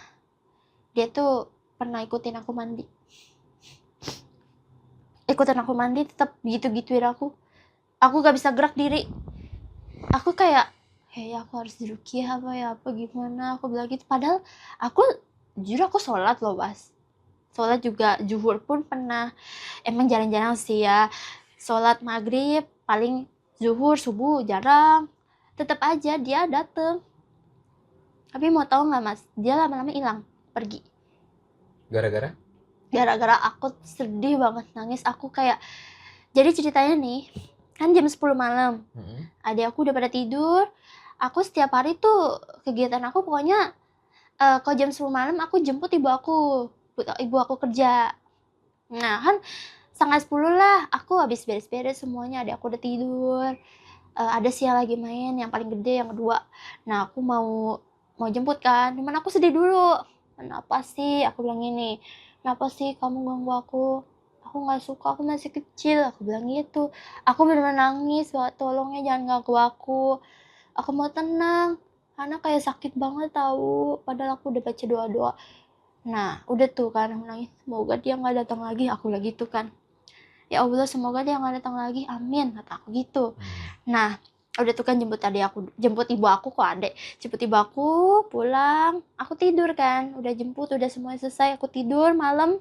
dia tuh pernah ikutin aku mandi. Tetap gitu-gituin aku. Aku gak bisa gerak diri. Aku kayak, aku harus diruqyah apa gimana, aku bilang gitu. Padahal aku jujur aku sholat loh Bas. Sholat juga, zuhur pun pernah. Emang jarang-jarang sih ya. Sholat maghrib, paling zuhur, subuh jarang. Tetap aja dia dateng. Tapi mau tahu nggak Mas? Dia lama-lama hilang, pergi. Gara-gara? Gara-gara aku sedih banget, nangis. Aku kayak, jadi ceritanya nih, kan jam 10 malam. Adik aku udah pada tidur. Aku setiap hari tuh kegiatan aku pokoknya kalau jam 10 malam aku jemput ibu aku kerja. Nah kan setengah 10 lah aku habis beres-beres semuanya, adik aku udah tidur. Ada sih yang lagi main, yang paling gede yang kedua. Nah aku mau jemput kan, cuman aku sedih dulu. Kenapa sih, aku bilang gini, kenapa sih kamu ganggu aku nggak suka, aku masih kecil, aku bilang gitu. Aku benar-benar nangis, tolongnya jangan ganggu aku mau tenang, karena kayak sakit banget tahu, padahal aku udah baca doa-doa. Nah udah tuh kan aku nangis, semoga dia nggak datang lagi, aku bilang gitu kan. Ya Allah semoga dia nggak datang lagi, amin, kata aku gitu. Nah udah tuh kan jemput ibu aku kok adek, jemput ibu aku pulang, aku tidur kan, udah jemput udah semuanya selesai, aku tidur malam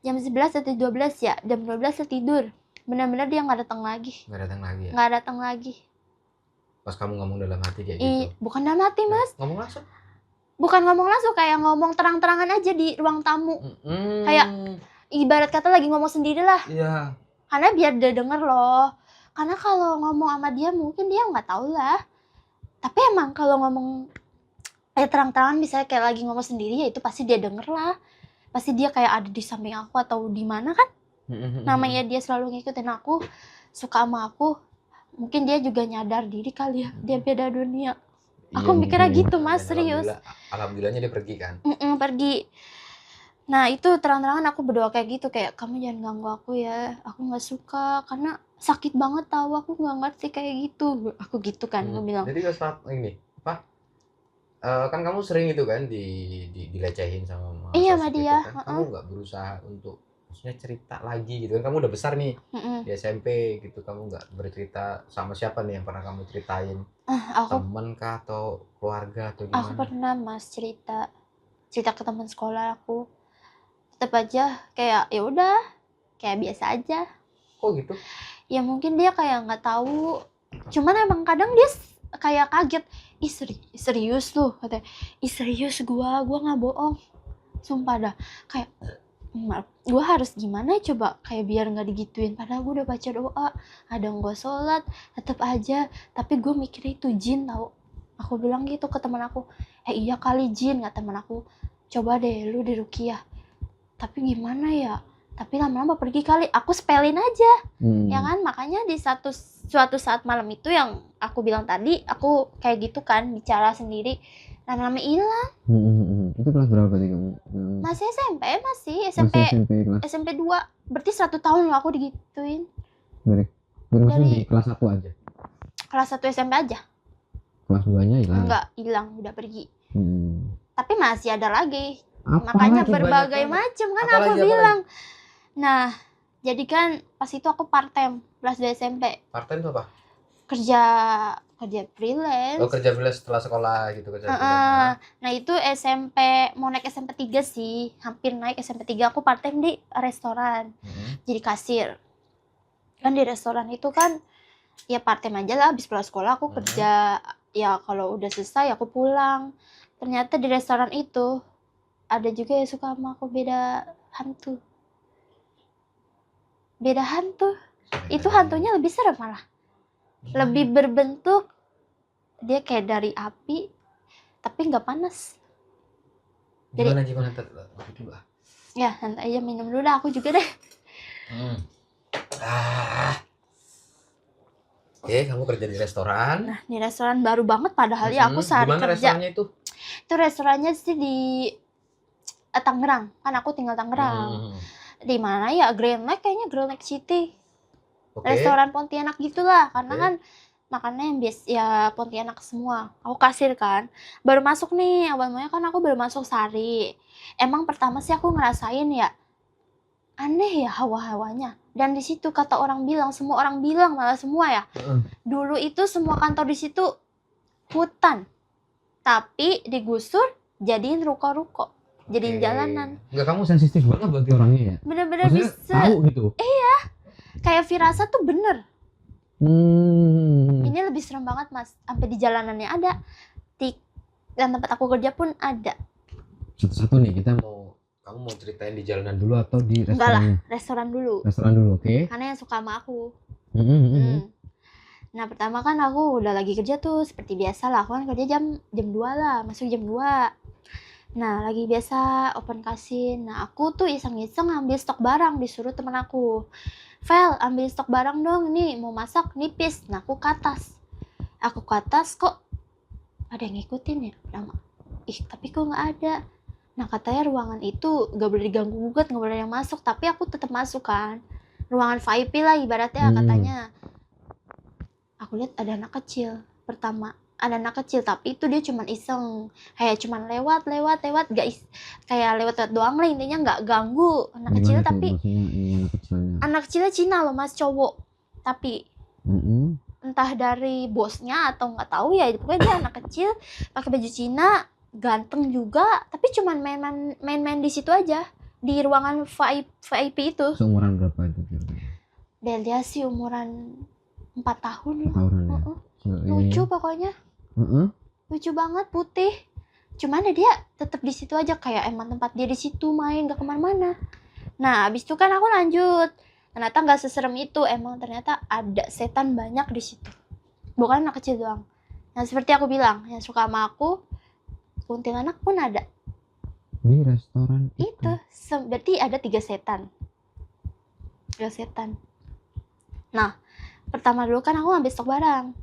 jam 11 atau 12 ya, jam 12 saya tidur, benar-benar dia nggak datang lagi Pas kamu ngomong dalam hati kayak gitu? Bukan dalam hati mas, ngomong langsung? Bukan ngomong langsung, kayak ngomong terang-terangan aja di ruang tamu. Kayak ibarat kata lagi ngomong sendiri lah. Iya. Karena biar dia denger loh. Karena kalau ngomong sama dia mungkin dia nggak tahu lah. Tapi emang kalau ngomong terang-terangan misalnya kayak lagi ngomong sendiri ya itu pasti dia denger lah. Pasti dia kayak ada di samping aku atau di mana kan. Namanya dia selalu ngikutin aku, suka sama aku. Mungkin dia juga nyadar diri kali ya, dia beda dunia. Aku mikirnya gitu mas, serius. Alhamdulillahnya dia pergi kan? Pergi. Nah itu terang-terangan aku berdoa kayak gitu, kayak kamu jangan ganggu aku ya, aku nggak suka karena sakit banget tahu, aku nggak ngerti kayak gitu, aku gitu kan aku bilang. Jadi saat ini Pak, kan kamu sering itu kan dilecehin sama iya sama dia kan? Kamu nggak berusaha untuk maksudnya cerita lagi gitu kan, kamu udah besar nih di SMP gitu, kamu nggak bercerita sama siapa nih yang pernah kamu ceritain? Temen kah atau keluarga atau gimana? Aku pernah mas cerita ke teman sekolah aku, tetap aja kayak ya udah kayak biasa aja. Kok gitu? Ya mungkin dia kayak nggak tahu, cuman emang kadang dia kayak kaget, serius tuh katanya, serius gua nggak bohong, sumpah dah, kayak gue harus gimana coba kayak biar nggak digituin, padahal gue udah baca doa, ada gue sholat, tetap aja. Tapi gue mikirnya itu jin tau, aku bilang gitu ke teman aku, iya kali jin, nggak teman aku, coba deh lu diruqyah. Tapi gimana ya, tapi lama-lama pergi kali, aku sepelin aja. Ya kan, makanya di suatu saat malam itu yang aku bilang tadi, aku kayak gitu kan bicara sendiri, lama-lama hilang. Itu kelas berapa berarti kamu? Masih SMP 2. Berarti 1 tahun loh aku digituin. Dari di kelas 1 aja? Kelas 1 SMP aja. Kelas 2-nya hilang? Enggak, hilang, udah pergi. Tapi masih ada lagi. Apa makanya lagi berbagai macam kan aku bilang. Nah, jadi kan pas itu aku part time kelas 2 SMP. Part time itu apa? Kerja freelance. Oh, kerja freelance setelah sekolah gitu kerja freelance. Nah, itu SMP, mau naik SMP 3 sih. Hampir naik SMP 3, aku part time di restoran. Jadi kasir. Kan di restoran itu kan ya part time aja lah, habis pulang sekolah aku kerja. Ya kalau udah selesai aku pulang. Ternyata di restoran itu ada juga yang suka sama aku, beda hantu. Itu hantunya lebih serem malah. Lebih berbentuk, dia kayak dari api tapi nggak panas. Gimana ya nanti aja minum dulu dah, aku juga deh. Oke, kamu kerja di restoran. Nah, di restoran baru banget padahal ya aku sehari kerja. Gimana restorannya itu? Itu restorannya sih di Tangerang, kan aku tinggal Tangerang. Di mana ya, Grand Lake kayaknya, Grand Lake City. Restoran Pontianak gitulah, karena kan makannya yang biasa ya Pontianak semua. Aku kasir kan, baru masuk nih, awalnya kan aku baru masuk sehari. Emang pertama sih aku ngerasain ya aneh ya hawa-hawanya. Dan di situ kata orang bilang, semua orang bilang malah semua ya. Dulu itu semua kantor di situ hutan, tapi digusur jadiin ruko-ruko, jadiin jalanan. Enggak, kamu sensitif banget berarti orangnya ya? Bener-bener bisa tahu gitu? Iya, kayak firasat tuh bener. Ini lebih serem banget mas, sampai di jalanannya ada, dan tempat aku kerja pun ada. Satu-satu nih, kamu mau ceritain di jalanan dulu atau di restoran? Enggak lah, restoran dulu. Restoran dulu, oke. Karena yang suka sama aku. Hmm. Nah pertama kan aku udah lagi kerja tuh seperti biasa lah, aku kan kerja jam 2 lah, masuk jam 2. Nah lagi biasa open kasin. Nah aku tuh iseng-iseng ambil stok barang, disuruh temen aku, Vel ambil stok barang dong, nih mau masak nipis. Nah aku ke atas kok ada yang ngikutin ya, lama. Tapi kok nggak ada. Nah katanya ruangan itu gak boleh diganggu gugat, gak boleh yang masuk, tapi aku tetap masuk kan, ruangan VIP lah ibaratnya katanya. Aku lihat ada anak kecil. Pertama ada anak kecil, tapi itu dia cuman iseng, kayak cuman lewat kayak lewat doang lah, intinya nggak ganggu anak kecil. Tapi anak kecilnya Cina loh mas, cowok, tapi entah dari bosnya atau nggak tahu ya, pokoknya dia anak kecil pakai baju Cina, ganteng juga, tapi cuman main-main di situ aja, di ruangan VIP itu. Seumuran berapa itu? Dia sih umuran 4 tahun lah. Lucu pokoknya. Lucu banget, putih. Cuman ya dia tetap di situ aja, kayak emang tempat dia di situ main, gak kemana-mana. Nah abis itu kan aku lanjut, ternyata nggak seserem itu, emang ternyata ada setan banyak di situ, bukan anak kecil doang. Nah seperti aku bilang, yang suka sama aku kuntilanak pun ada di restoran itu. Berarti ada 3 setan. Nah pertama dulu kan aku ambil stok barang.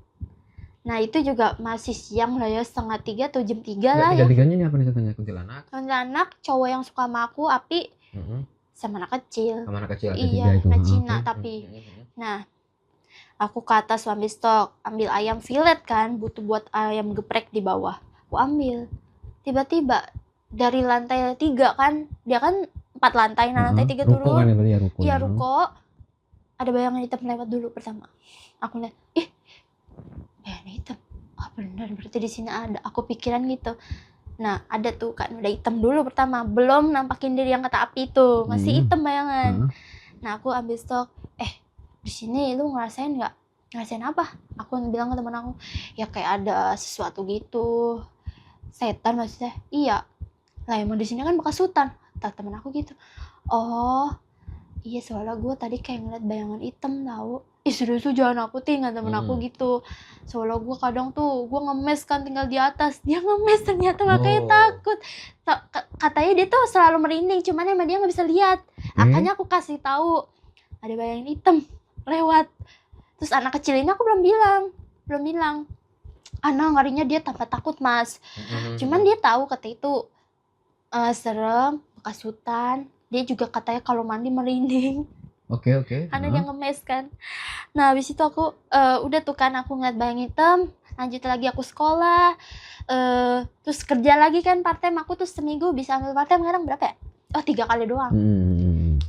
Nah itu juga masih siang lah ya, 2:30 atau jam 3 lah ya. Tiga-tiganya ini apa nih setannya? Kuntilanak, cowok yang suka sama aku, Api, sama anak kecil. Iya, anak Cina tapi. Nah aku ke atas ambil stok, ambil ayam filet kan, butuh buat ayam geprek di bawah. Aku ambil, tiba-tiba dari lantai 3 kan, dia kan 4 lantai, nah lantai 3 turun. Ruko kan ya, ruko. Iya ruko. Ada bayangan hitam lewat dulu pertama. Aku lihat, bayangan hitam. Benar berarti di sini ada. Aku pikiran gitu. Nah ada tuh kan, udah hitam dulu pertama, belum nampakin diri yang kata Api itu, masih hitam bayangan. Nah aku ambil stok, di sini lu ngerasain nggak? Ngerasain apa? Aku bilang ke teman aku, ya kayak ada sesuatu gitu, setan maksudnya. Iya lah, emang di sini kan bekas hutan, kata teman aku gitu. Oh iya, soalnya gue tadi kayak ngeliat bayangan hitam tau. Serius tuh, jangan nakutin, kata temen aku gitu. Soalnya gue kadang tuh, gue ngemes kan tinggal di atas, dia ngemes ternyata, makanya takut. Katanya dia tuh selalu merinding, cuman emang dia nggak bisa lihat. Makanya aku kasih tahu ada bayangan hitam lewat. Terus anak kecil ini aku belum bilang. Anak ngarinya dia tanpa takut mas. Cuman dia tahu kata itu serem, bekas hutan. Dia juga katanya kalau mandi merinding. Oke. Karena dia ngemes kan. Nah habis itu aku udah tuh kan, aku ngeliat bayang hitam. Lanjut lagi aku sekolah, terus kerja lagi kan part time. Aku tuh seminggu bisa ambil part time kadang berapa ya? 3 kali doang.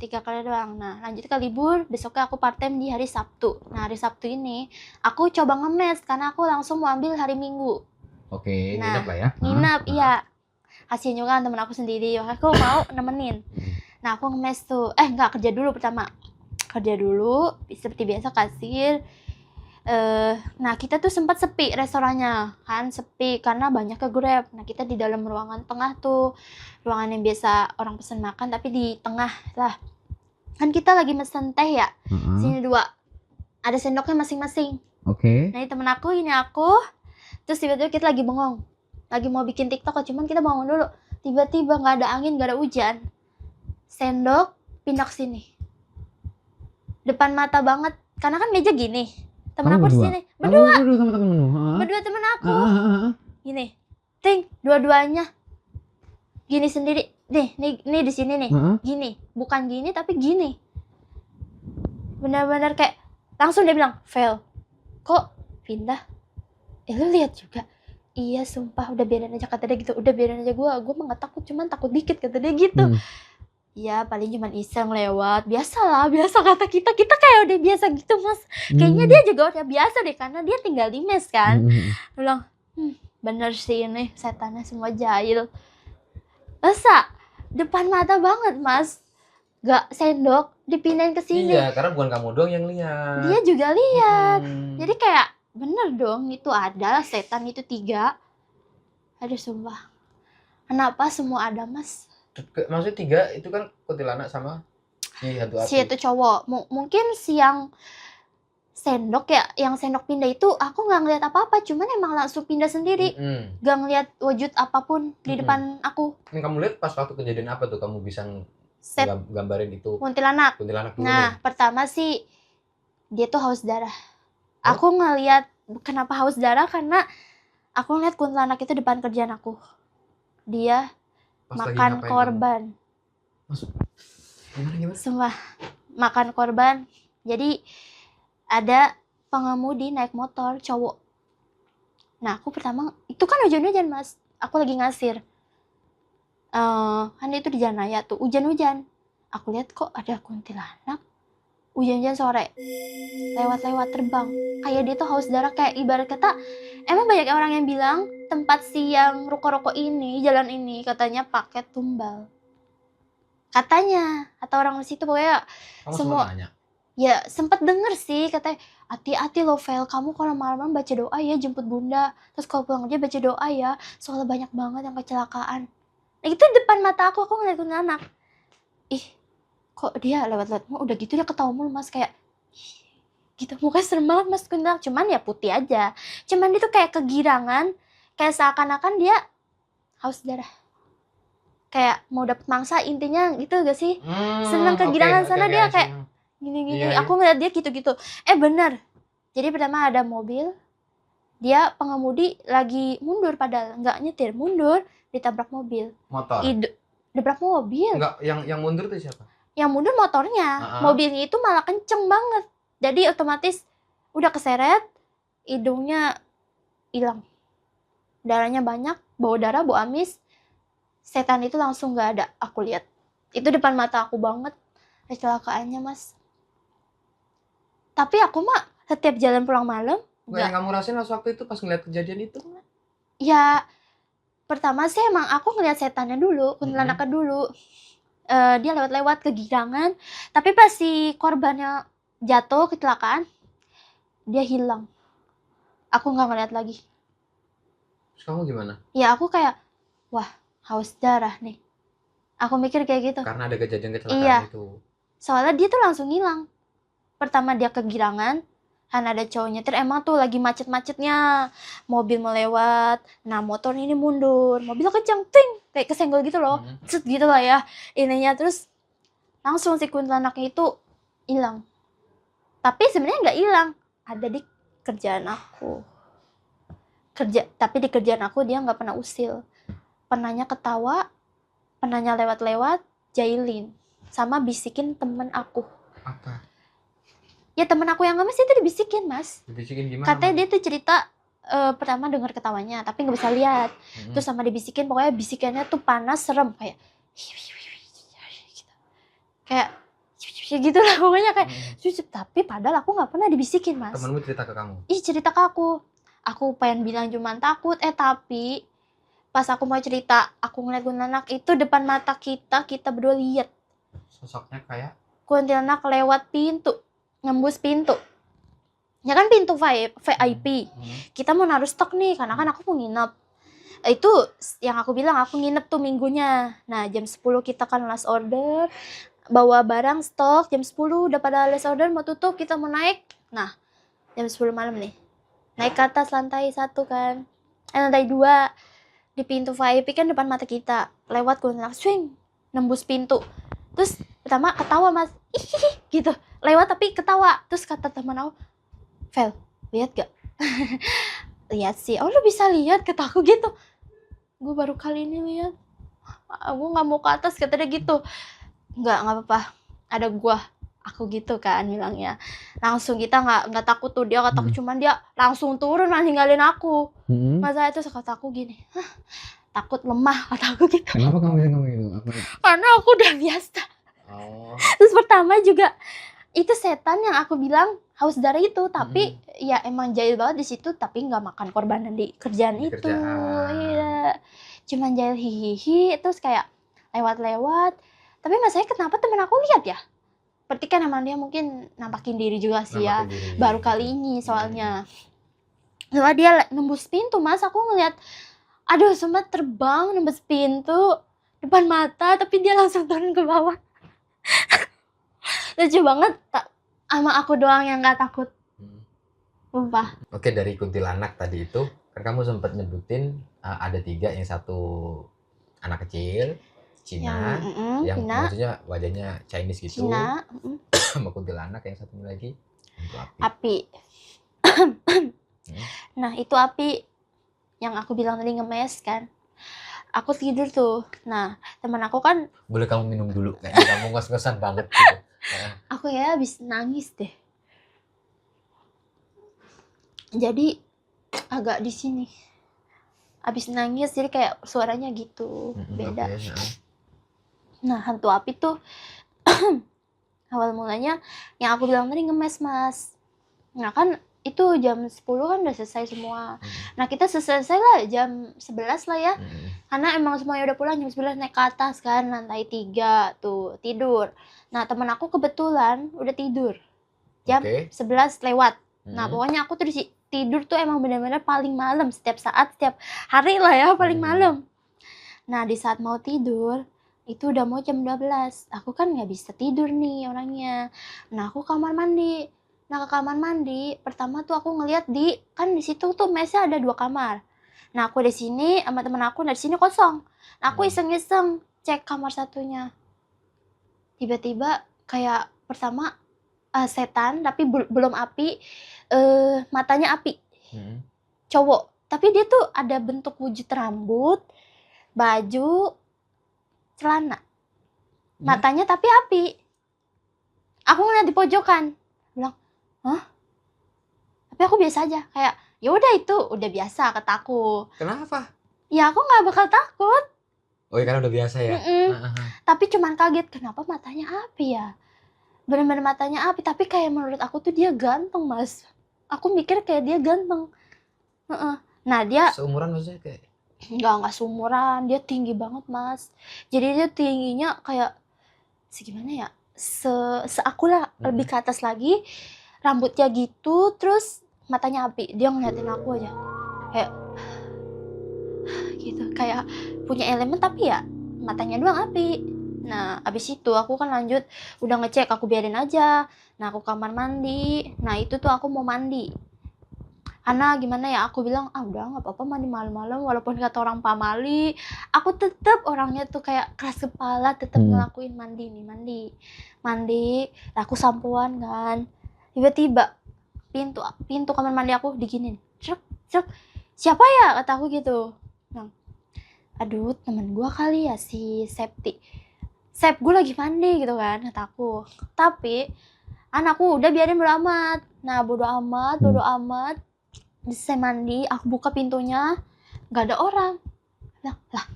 3 kali doang. Nah lanjut ke libur, besoknya aku part time di hari Sabtu. Nah hari Sabtu ini aku coba ngemes karena aku langsung mau ambil hari Minggu. Nginep lah ya. Nginep, iya. Hasilnya kan temen aku sendiri, aku mau nemenin. Nah aku ngemes tuh, enggak, kerja dulu pertama. Kerja dulu, seperti biasa kasir. Nah kita tuh sempat sepi restorannya, kan sepi karena banyak ke Grab. Nah kita di dalam ruangan tengah tuh, ruangan yang biasa orang pesen makan, tapi di tengah lah. Kan kita lagi mesen teh ya, sini 2, ada sendoknya masing-masing. Nah temen aku, ini aku. Terus tiba-tiba kita lagi bengong, lagi mau bikin TikTok, cuman kita bangun dulu. Tiba-tiba gak ada angin, gak ada hujan, sendok pindah ke sini, depan mata banget, karena kan meja gini, temen aku di sini berdua temen aku gini, ting, dua-duanya gini sendiri, nih di sini nih, gini, bukan gini tapi gini, benar-benar kayak langsung dia bilang, Vel, kok pindah? Lu lihat juga? Iya sumpah, udah biarin aja, kata dia gitu. Udah biarin aja, gue mah gak takut, cuman takut dikit, kata dia gitu. Ya paling cuman iseng lewat, biasa kata kita kayak udah biasa gitu mas. Kayaknya dia juga udah biasa deh, karena dia tinggal di mes kan. Bilang, bener sih ini setannya semua jahil. Masa depan mata banget mas, gak sendok dipindahin ke sini. Iya, karena bukan kamu doang yang lihat, dia juga lihat. Jadi kayak bener dong, itu ada setan itu 3. Aduh sumpah, kenapa semua ada mas? Maksudnya 3 itu kan kuntilanak sama si hantu api. Si itu cowok, mungkin si yang sendok ya, yang sendok pindah itu aku nggak ngeliat apa-apa, cuman emang langsung pindah sendiri, nggak ngeliat wujud apapun di depan aku. Yang kamu lihat pas waktu kejadian apa tuh, kamu bisa Set gambarin itu kuntilanak. kuntilanak dulu Nah, pertama sih dia tuh haus darah. Aku ngeliat kenapa haus darah, karena aku ngeliat kuntilanak itu depan kerjaan aku. Dia pas lagi makan ngapain korban. Gimana? Sumpah, makan korban. Jadi ada pengemudi naik motor cowok. Nah, aku pertama itu kan hujan-hujan, Mas. Aku lagi ngasir. Kan itu di jalan raya tuh, hujan-hujan. Aku lihat kok ada kuntilanak. Hujan-hujan sore, lewat-lewat terbang. Kayak dia tuh haus darah, kayak ibarat kata, emang banyak orang yang bilang tempat si yang ruko-ruko ini, jalan ini katanya paket tumbal. Katanya, kata orang di situ pokoknya. Kamu semua sempat nanya? Ya sempet denger sih, katanya hati-hati loh Vel, kamu kalau malam-malam baca doa ya, jemput bunda. Terus kalau pulang aja baca doa ya, soalnya banyak banget yang kecelakaan. Nah itu depan mata aku ngeliat anak. Ih, kok dia lewat-lewat, udah gitu dia ketawa mulu Mas, kayak gitu, mukanya serem banget Mas kuntilanak. Cuman ya putih aja, cuman dia tuh kayak kegirangan, kayak seakan-akan dia haus darah, kayak mau dapet mangsa, intinya gitu gak sih? Seneng kegirangan sana dia kayak gini-gini. Iya. Aku ngeliat dia gitu-gitu. Bener. Jadi pertama ada mobil, dia pengemudi lagi mundur, padahal nggak nyetir, mundur, ditabrak mobil. Motor? Nabrak mobil. Enggak, yang mundur tuh siapa? Yang mundur motornya. Mobilnya itu malah kenceng banget. Jadi otomatis udah keseret, hidungnya hilang, darahnya banyak, bau darah, bau amis. Setan itu langsung nggak ada. Aku lihat itu depan mata aku banget kecelakaannya Mas. Tapi aku mah setiap jalan pulang malam. Yang kamu rasain waktu itu pas ngeliat kejadian itu? Ya pertama sih emang aku ngeliat setannya dulu, kuntilanaknya dulu. Dia lewat-lewat kegirangan. Tapi pas si korbannya jatuh kecelakaan, dia hilang. Aku nggak ngeliat lagi. Terus kamu gimana? Ya aku kayak, wah haus darah nih. Aku mikir kayak gitu. Karena ada kejadian kecelakaan itu. Soalnya dia tuh langsung hilang. Pertama dia kegirangan, kan ada cowok nyetir, emang tuh lagi macet-macetnya, mobil melewat, nah motor ini mundur, mobil kencang, ting, kayak kesenggol gitu loh, set gitu lah ya ininya. Terus langsung si kuntilanaknya itu hilang. Tapi sebenarnya nggak hilang, ada di kerjaan aku. Tapi di kerjaan aku dia nggak pernah usil, pernahnya ketawa, pernahnya lewat-lewat, jailin, sama bisikin temen aku. Apa? Ya temen aku yang ngemis itu dibisikin Mas. Dibisikin gimana? Katanya dia tuh cerita pertama dengar ketawanya tapi nggak bisa lihat. Terus sama dibisikin, pokoknya bisikannya tuh panas, serem, kayak kayak gitu lah pokoknya, kayak tapi padahal aku nggak pernah dibisikin Mas. Temenmu cerita ke kamu? Cerita ke aku pengen bilang cuman takut, tapi pas aku mau cerita, aku ngeliat kuntilanak itu depan mata kita berdua lihat. Sosoknya kayak? Kuntilanak lewat pintu, ngembus pintu. Ya kan pintu VIP. Kita mau naruh stok nih, karena kan aku mau nginep. Itu yang aku bilang, aku nginep tuh minggunya. Nah jam 10 kita kan last order, bawa barang stok, jam 10 udah pada last order, mau tutup, kita mau naik. Nah jam 10 malam nih, naik ke atas lantai 1 kan, lantai 2. Di pintu VIP kan depan mata kita, lewat kuntilanak swing, nembus pintu. Terus pertama ketawa Mas, gitu, lewat tapi ketawa. Terus kata teman aku, Vel, lihat gak? Lihat sih. Oh lu bisa lihat, kata aku gitu. Gue baru kali ini lihat. Gue nggak mau ke atas, kata dia gitu. Nggak apa-apa, ada gue. Aku gitu kan bilangnya. Langsung kita nggak takut tuh, dia nggak takut, cuman dia langsung turun ninggalin aku. Masa itu kata aku gini, takut lemah, kata aku gitu. Kenapa kamu ngomong gitu? Karena aku udah biasa. Terus pertama juga itu setan yang aku bilang haus darah itu, tapi ya emang jahil banget di situ, tapi nggak makan korban di kerjaan itu. Iya, cuman jahil hihihi, terus kayak lewat-lewat. Tapi masalahnya kenapa temen aku lihat ya? Berarti kan emang dia mungkin nampakin diri juga sih ya, baru kali ini soalnya. Soalnya dia nembus pintu Mas, aku ngeliat, aduh sempat terbang nembus pintu depan mata, tapi dia langsung turun ke bawah. Lucu banget, sama aku doang yang nggak takut. Lupa. Oke, dari kuntilanak tadi itu kan kamu sempat nyebutin ada 3, yang satu anak kecil Cina, yang Cina. maksudnya wajahnya Chinese gitu, Cina. sama kuntilanak, yang satunya lagi hantu api. Api. Nah itu api yang aku bilang tadi ngemes kan. Aku tidur tuh. Nah teman aku kan, Boleh kamu minum dulu, kayaknya kamu ngos-ngosan banget gitu. aku ya habis nangis deh. Jadi agak di sini. Habis nangis jadi kayak suaranya gitu, beda. Oke, Nah hantu api tuh awal mulanya yang aku bilang tadi ngemes mas. Nah kan itu jam 10 kan udah selesai semua. Nah kita selesai lah jam 11 lah ya. Karena emang semuanya udah pulang jam 11, naik ke atas kan, lantai 3 tuh tidur. Nah teman aku kebetulan udah tidur jam 11 lewat. Nah pokoknya aku tuh tidur tuh emang benar-benar paling malam, setiap saat, setiap hari lah ya paling malam. Nah di saat mau tidur itu udah mau jam 12. Aku kan nggak bisa tidur nih orangnya. Nah aku kamar mandi. Nah ke kamar mandi pertama tuh aku ngeliat kan di situ tuh mesnya ada 2 kamar. Nah aku di sini sama temen aku, dari sini kosong. Nah aku iseng-iseng cek kamar satunya. Tiba-tiba kayak pertama setan tapi belum api, matanya api. Cowok, tapi dia tuh ada bentuk wujud rambut, baju, celana. Matanya tapi api. Aku ngeliat di pojokan. Bilang, "Hah?" Tapi aku biasa aja, kayak ya udah itu udah biasa kataku. Kenapa? Ya aku nggak bakal takut. Oh ya karena udah biasa ya. Tapi cuman kaget kenapa matanya api ya. Bener-bener matanya api, tapi kayak menurut aku tuh dia ganteng mas. Aku mikir kayak dia ganteng. Nah dia seumuran maksudnya kayak? Nggak seumuran, dia tinggi banget mas. Jadi dia tingginya kayak segimana ya, seaku lah, lebih ke atas lagi. Rambutnya gitu, terus matanya api. Dia ngeliatin aku aja kayak gitu, kayak punya elemen tapi ya matanya doang api. Nah abis itu aku kan lanjut, udah ngecek, aku biarin aja. Nah aku kamar mandi. Nah itu tuh aku mau mandi karena gimana ya, aku bilang udah nggak apa-apa mandi malam-malam, walaupun kata orang pamali, aku tetep orangnya tuh kayak keras kepala, tetep ngelakuin mandi. Aku sampoan kan, tiba-tiba pintu kamar mandi aku diginin, cek siapa ya, kata aku gitu. Nah, aduh temen gue kali ya, si Septi, Sep gue lagi mandi gitu kan, kata aku. Tapi anakku udah biarin bodo amat. Nah bodo amat. Saya mandi, aku buka pintunya, nggak ada orang. Lah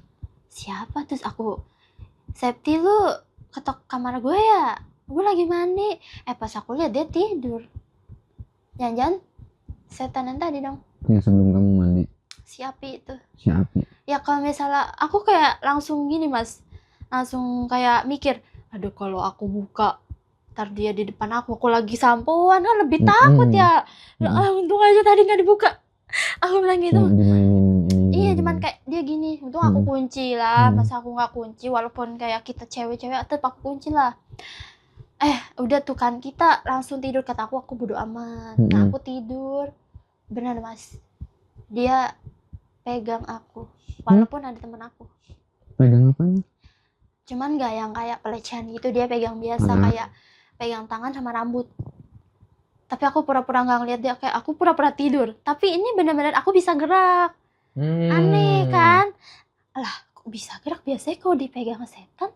siapa? Terus aku, Septi lu ketok kamar gue ya? Gue lagi mandi. Pas aku lihat dia tidur. Jangan-jangan setan yang tadi dong. Yang sebelum kamu mandi. Si api itu. Si api. Ya kalau misalnya aku kayak langsung gini mas, langsung kayak mikir, aduh kalau aku buka ntar dia di depan aku lagi sampoan kan lebih takut ya. Untung aja tadi nggak dibuka. Aku bilang gitu. Iya cuman kayak dia gini, untung aku kunci lah. Masa aku nggak kunci, walaupun kayak kita cewek-cewek tetap aku kunci lah. Udah tuh kan kita langsung tidur, kata aku bodo amat. Nah aku tidur, benar mas, dia pegang aku walaupun ada temen aku. Pegang apanya? Cuman gak yang kayak pelecehan gitu, dia pegang biasa, kayak pegang tangan sama rambut. Tapi aku pura-pura gak ngeliat dia, kayak aku pura-pura tidur. Tapi ini benar-benar aku bisa gerak. Aneh kan? Alah kok bisa gerak, biasanya kalau dipegang setan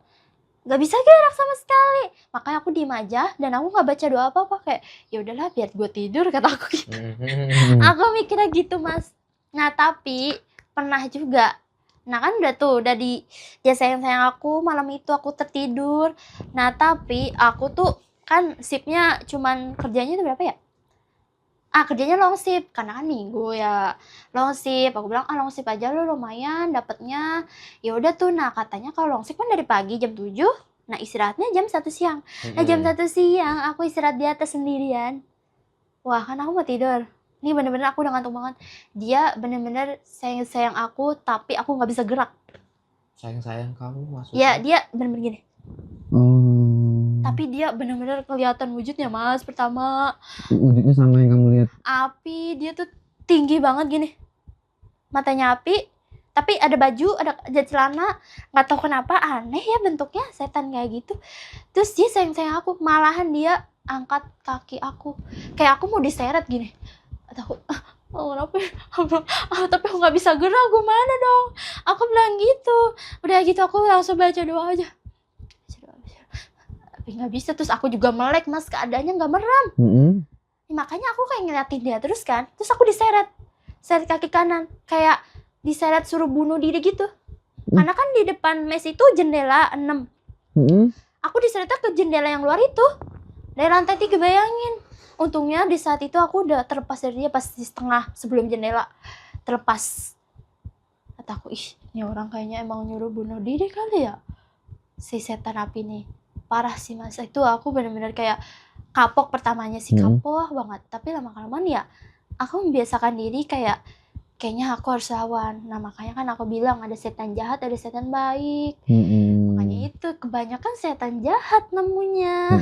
gak bisa gerak sama sekali. Makanya aku diem aja dan aku gak baca doa apa-apa, kayak ya udahlah biar gue tidur, kata aku gitu. Aku mikirnya gitu mas. Nah tapi pernah juga, nah kan udah dia sayang-sayang aku, malam itu aku tertidur. Nah tapi aku tuh kan shiftnya cuman kerjanya tuh berapa ya, kerjanya long shift karena kan minggu ya, long shift. Aku bilang long shift aja lo, lumayan dapetnya. Ya udah tuh. Nah katanya kalau long shift kan dari pagi jam 7, nah istirahatnya jam 1 siang. Nah jam 1 siang aku istirahat di atas sendirian. Wah kan aku mau tidur, ini bener-bener aku udah ngantuk banget. Dia bener-bener sayang aku, tapi aku nggak bisa gerak. Sayang kamu maksudnya? Ya dia bener-bener gini. Tapi dia bener-bener kelihatan wujudnya mas pertama. Wujudnya sama yang kamu lihat lihat. Api, dia tuh tinggi banget gini. Matanya api, tapi ada baju, ada celana, nggak tahu kenapa aneh ya bentuknya setan kayak gitu. Terus dia sayang-sayang aku, malahan dia angkat kaki aku, kayak aku mau diseret gini. Takut, oh tapi aku nggak bisa gerak, gimana dong? Aku bilang gitu. Udah gitu aku langsung baca doa aja. Tapi nggak bisa, terus aku juga melek mas, keadaannya nggak merem. Makanya aku kayak ngeliatin dia terus kan, terus aku diseret kaki kanan, kayak diseret suruh bunuh diri gitu. Karena kan di depan mes itu jendela 6. Aku diseretnya ke jendela yang luar itu, dari lantai 3, bayangin. Untungnya di saat itu aku udah terlepas dari dia, pas di setengah sebelum jendela terlepas. Kata aku, ih ini orang kayaknya emang nyuruh bunuh diri kali ya, si setan api nih. Parah sih mas, itu aku bener-bener kayak kapok pertamanya sih, kapok banget. Tapi lama-kelamaan ya aku membiasakan diri, kayaknya aku harus lawan. Nah makanya kan aku bilang ada setan jahat, ada setan baik. Makanya itu kebanyakan setan jahat nemunya.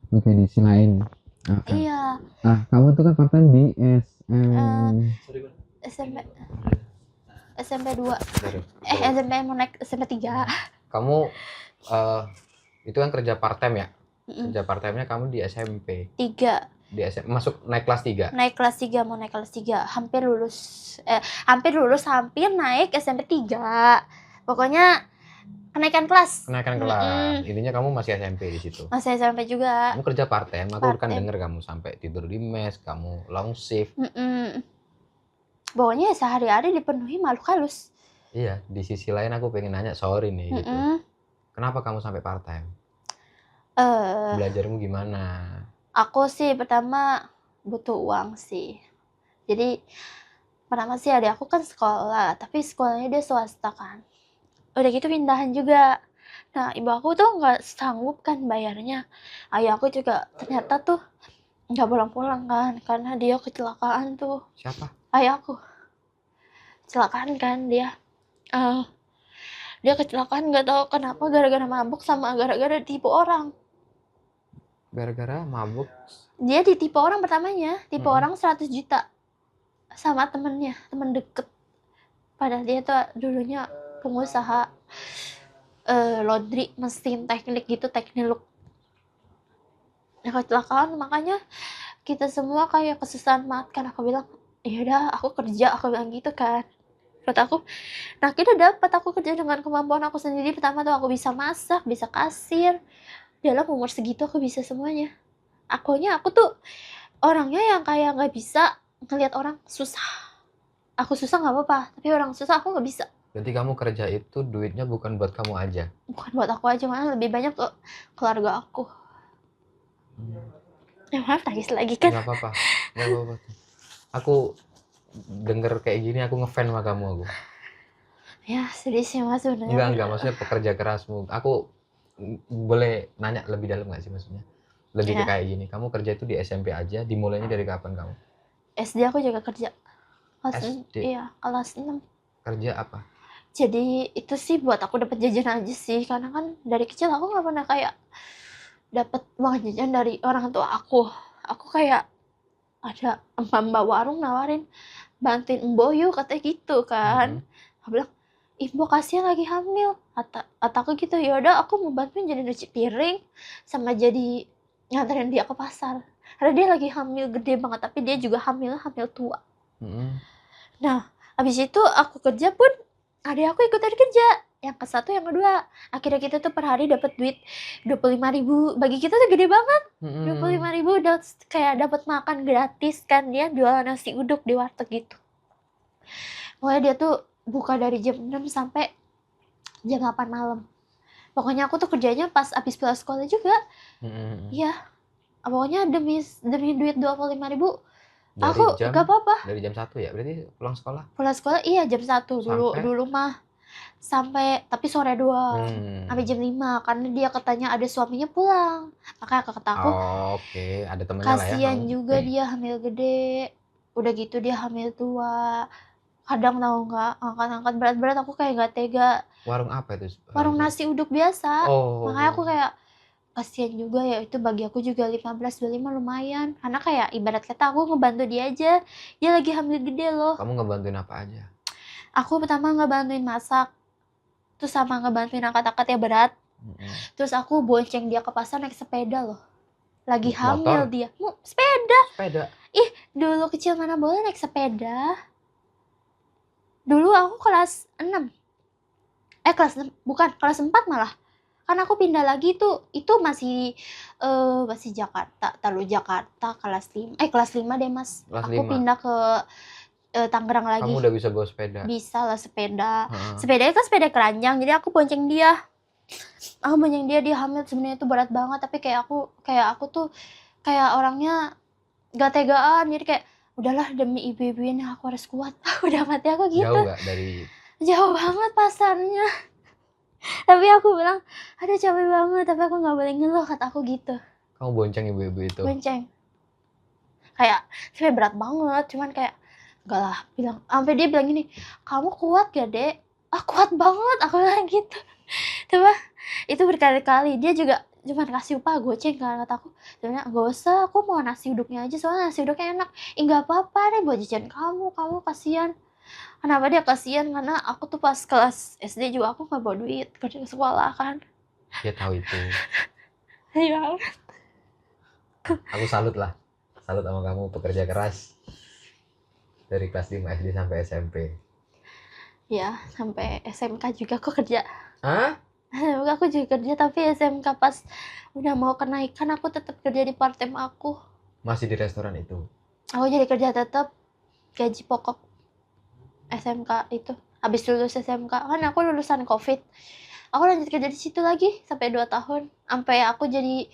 Oke, di sisi lain. Iya. Kamu tuh kan part-time di SMP 2. SMP mau naik SMP 3. Kamu itu kan kerja part time ya? Kerja part time-nya kamu di SMP 3. Di SMP masuk naik kelas 3. Naik kelas 3, mau naik kelas 3. Hampir lulus, hampir naik SMP 3. Pokoknya kenaikan kelas. Intinya kamu masih SMP di situ. Masih SMP juga. Kamu kerja part time, aku kan denger kamu sampai tidur di mes, kamu long shift. Pokoknya sehari-hari dipenuhi makhluk halus. Iya, di sisi lain aku pengen nanya, sorry nih gitu. Kenapa kamu sampai part time? Belajarmu gimana? Aku sih pertama butuh uang sih. Jadi pertama sih adik aku kan sekolah, tapi sekolahnya dia swasta kan. Udah gitu pindahan juga. Nah ibu aku tuh nggak sanggup kan bayarnya. Ayah aku juga ternyata tuh nggak pulang-pulang kan, karena dia kecelakaan tuh. Siapa? Ayah aku kecelakaan kan dia. Dia kecelakaan nggak tahu kenapa, gara-gara mabuk sama gara-gara ditipu orang. Gara-gara mabuk? Dia ditipu orang pertamanya, tipu orang 100 juta sama temennya, temen deket. Padahal dia tuh dulunya pengusaha laundry, mesin teknik gitu, teknik. Nah kecelakaan, makanya kita semua kayak kesusahan banget kan. Aku bilang, yaudah aku kerja, aku bilang gitu kan. Kata aku, nah kita dapat aku kerja dengan kemampuan aku sendiri. Pertama tuh aku bisa masak, bisa kasir. Dalam umur segitu aku bisa semuanya. Aku tuh orangnya yang kayak nggak bisa ngelihat orang susah. Aku susah nggak apa-apa, tapi orang susah aku nggak bisa. Berarti kamu kerja itu duitnya bukan buat kamu aja? Bukan buat aku aja, malah lebih banyak ke keluarga aku. Maaf nangis lagi kan? Nggak apa-apa. Aku denger kayak gini aku ngefan sama kamu aku. Ya sedih sih mas sebenarnya. Enggak, maksudnya pekerja kerasmu. Aku boleh nanya lebih dalam nggak sih maksudnya? Lebih ke kayak gini, kamu kerja itu di SMP aja, dimulainya dari kapan kamu? SD aku juga kerja. SD? Iya, kelas 6. Kerja apa? Jadi itu sih buat aku dapat jajan aja sih, karena kan dari kecil aku nggak pernah kayak dapat uang jajan dari orang tua aku. Aku kayak ada mbak warung nawarin bantuin Mbok yuk, katanya gitu kan. Aku bilang, ibu kasihan lagi hamil. Kata aku gitu, yaudah aku mau bantuin jadi nyuci piring sama jadi nganterin dia ke pasar. Karena dia lagi hamil gede banget, tapi dia juga hamil tua. Nah, habis itu aku kerja pun adik aku ikutan kerja. Yang ke satu, yang kedua. Akhirnya kita tuh per hari dapat duit 25.000. Bagi kita tuh gede banget. 25.000 udah kayak dapat makan gratis kan. Dia jualan nasi uduk di warteg gitu. Pokoknya dia tuh buka dari jam 6 sampai jam 8 malam. Pokoknya aku tuh kerjanya pas abis pulang sekolah juga. Iya. Pokoknya demi duit 25.000 aku gak apa-apa. Dari jam 1 ya? Berarti pulang sekolah? Pulang sekolah iya jam 1 dulu mah. Sampai tapi sore doang. Sampai jam 5 karena dia katanya ada suaminya pulang. Makanya kata aku, oke. Ada temennya lah ya. Kasian juga dia hamil gede. Udah gitu dia hamil tua. Kadang tahu nggak, angkat-angkat berat-berat, aku kayak nggak tega. Warung apa itu? Warung nasi uduk biasa. Makanya aku kayak kasihan juga ya, itu bagi aku juga 15-25 lumayan. Karena kayak ibarat kata aku ngebantu dia aja. Dia lagi hamil gede loh. Kamu ngebantuin apa aja? Aku pertama ngebantuin masak. Terus sama ngebantuin angkat-angkat yang berat. Terus aku bonceng dia ke pasar naik sepeda loh. Lagi hamil Motor? dia. Sepeda. Sepeda. Dulu kecil mana boleh naik sepeda. Dulu aku kelas 6. Kelas 4 malah. Karena aku pindah lagi tuh, itu masih Jakarta, Jakarta kelas 5 deh Mas. Kelas Aku 5. pindah ke Tangerang lagi. Kamu udah bisa bawa sepeda? Bisa lah sepeda. Heeh. Sepedanya kan sepeda keranjang, jadi aku bonceng dia. Dia hamil sebenarnya itu berat banget, tapi kayak aku tuh kayak orangnya gak tegaan, jadi kayak udahlah demi ibu-ibu ini aku harus kuat. Udah mati aku gitu. Jauh gak dari? Jauh banget pasarnya. Tapi aku bilang, aduh capek banget, tapi aku gak boleh ngeluh, kata aku gitu. Kamu bonceng ibu-ibu itu? Bonceng. Kayak, sebenernya berat banget, cuman kayak, enggak lah, sampai dia bilang gini, kamu kuat gak dek? Kuat banget, aku bilang gitu. Coba, itu berkali-kali, dia juga cuma kasih upah goceng kan, kata aku. Sebenarnya gak usah, aku mau nasi uduknya aja, soalnya nasi uduknya enak. Gak apa-apa deh buat jajan kamu kasihan. Kenapa dia kasihan? Karena aku tuh pas kelas SD juga aku gak bawa duit ke sekolah kan. Dia tahu itu. Iya. Aku salut sama kamu, pekerja keras dari kelas 5 SD sampai SMP. Ya, sampai SMK juga aku kerja. Hah? Aku juga kerja, tapi SMK pas udah mau kenaikan aku tetap kerja di part time aku. Masih di restoran itu? Aku jadi kerja tetap, gaji pokok SMK itu. Habis lulus SMK, kan aku lulusan COVID. Aku lanjut kerja di situ lagi sampai 2 tahun. Sampai aku jadi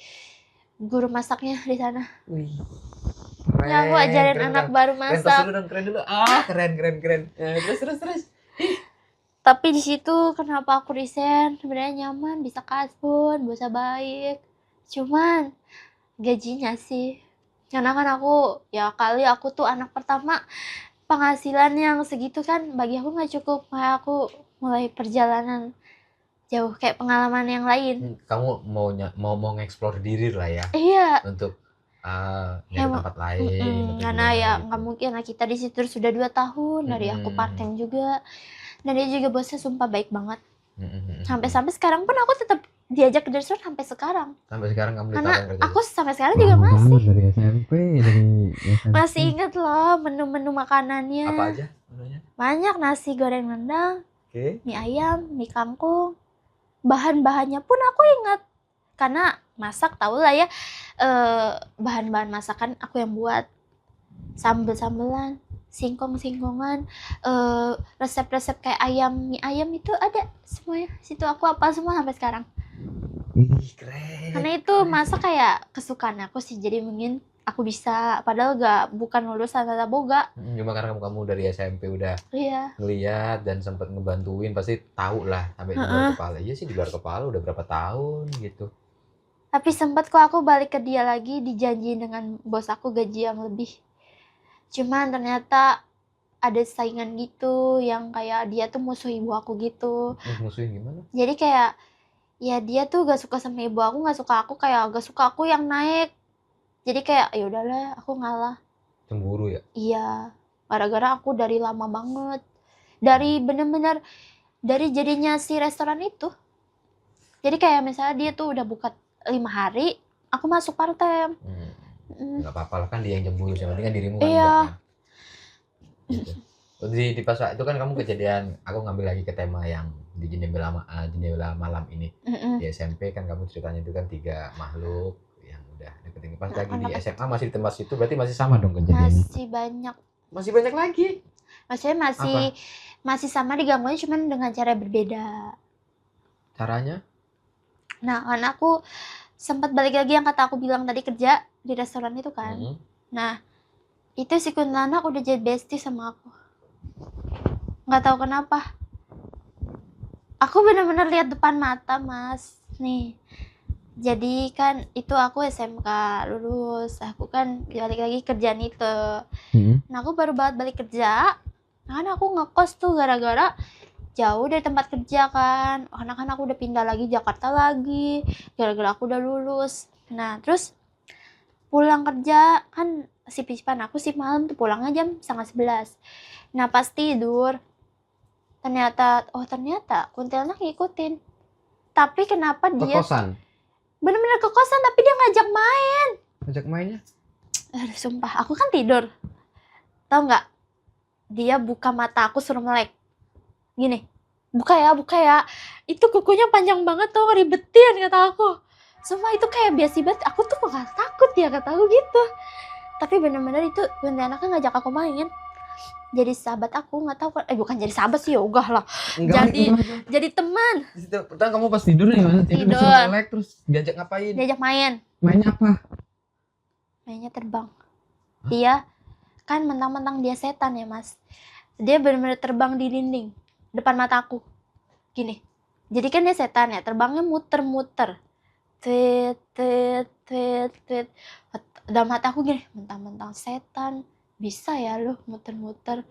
guru masaknya di sana. Wih. Ya, aku ajarin anak baru masak. Keren dulu. Keren. Terus. Tapi di situ kenapa aku resign? Sebenarnya nyaman, bisa kasbon, bisa baik. Cuman gajinya sih. Karena kan aku tuh anak pertama, penghasilan yang segitu kan bagi aku nggak cukup. Makanya aku mulai perjalanan jauh kayak pengalaman yang lain. Kamu mau nge-explore diri lah ya? Iya. Untuk nyari tempat lain. Karena ya nggak mungkin lah kita di situ sudah 2 tahun dari aku part time juga. Dan dia juga bosnya sumpah baik banget. Sampai sekarang pun aku tetap diajak ke restoran sampai sekarang. Sampai sekarang kamu karena kerja? Aku sampai sekarang juga masih. Dari SMP. Masih inget loh menu-menu makanannya. Apa aja menunya? Banyak, nasi goreng rendang, mie ayam, mie kangkung. Bahan-bahannya pun aku ingat. Karena masak tau lah ya, bahan-bahan masakan aku yang buat. Sambel-sambelan, singkong-singkongan, resep-resep kayak mie ayam itu ada semuanya. Situ aku apa semua sampai sekarang. Keren. Karena itu masak kayak kesukaan aku sih, jadi mungkin aku bisa, padahal bukan lulusan tata boga. Cuma karena kamu dari SMP udah ngeliat dan sempat ngebantuin, pasti tahu lah sampai di luar kepala. Iya sih, di luar kepala udah berapa tahun gitu. Tapi sempat kok aku balik ke dia lagi, dijanjiin dengan bos aku gaji yang lebih. Cuman ternyata ada saingan gitu yang kayak dia tuh musuh ibu aku gitu. Musuhin gimana? Jadi kayak ya dia tuh gak suka sama ibu aku, gak suka aku, kayak gak suka aku yang naik. Jadi kayak ya udahlah, aku ngalah. Cemburu ya? Iya, gara-gara aku dari lama banget, dari bener-bener dari jadinya si restoran itu. Jadi kayak misalnya dia tuh udah buka 5 hari, aku masuk part time. Gak apa-apa lah, kan dia yang cemburu, yang penting kan dirimu kan iya. Gitu. Di pas itu kan kamu kejadian, aku ngambil lagi ke tema yang di jendela malam ini. Di SMP kan kamu ceritanya itu kan 3 makhluk yang udah deketin. Pas lagi di SMA masih di tempat situ, berarti masih sama dong kejadiannya? Masih banyak lagi. Maksudnya Apa? masih sama digangguin, cuman dengan cara berbeda. Caranya? Nah, kan aku sempat balik lagi yang kata aku bilang tadi, kerja di restoran itu kan. Nah, itu si kuntilanak udah jadi bestie sama aku. Nggak tahu kenapa. Aku benar-benar lihat depan mata, Mas. Nih. Jadi kan itu aku SMK lulus. Aku kan balik lagi kerjaan itu. Nah, aku baru banget balik kerja. Nah, kan aku ngekos tuh gara-gara jauh dari tempat kerja kan. Karena aku udah pindah lagi Jakarta lagi, gara-gara aku udah lulus. Nah terus pulang kerja kan, sip-sipan aku sip malam tuh, pulangnya jam 10:30. Nah pas tidur ternyata kuntilanak ngikutin. Tapi kenapa Ke dia kosan. bener-bener ke kosan, tapi dia ngajak main. Ngajak mainnya. Aduh sumpah, aku kan tidur, tahu nggak, dia buka mata aku suruh melek gini, buka ya, itu kukunya panjang banget tuh, ribetin kata aku. Sumpah itu kayak biasa banget, aku tuh gak takut ya kata aku gitu. Tapi bener-bener itu kuntilanaknya ngajak aku main, jadi sahabat aku, nggak tahu bukan jadi sahabat sih, ogah lah, jadi teman. Pertama kamu pas tidur nih mana? Tidur Tidur. disuruh melek terus diajak ngapain? Diajak main, Mainnya apa? mainnya terbang. Dia kan mentang-mentang dia setan ya mas, dia bener-bener terbang di dinding depan mataku gini. Jadi kan dia setan ya, terbangnya muter-muter, tit tit tit tit, dalam hati aku gini, mentang-mentang setan bisa ya lo muter-muter.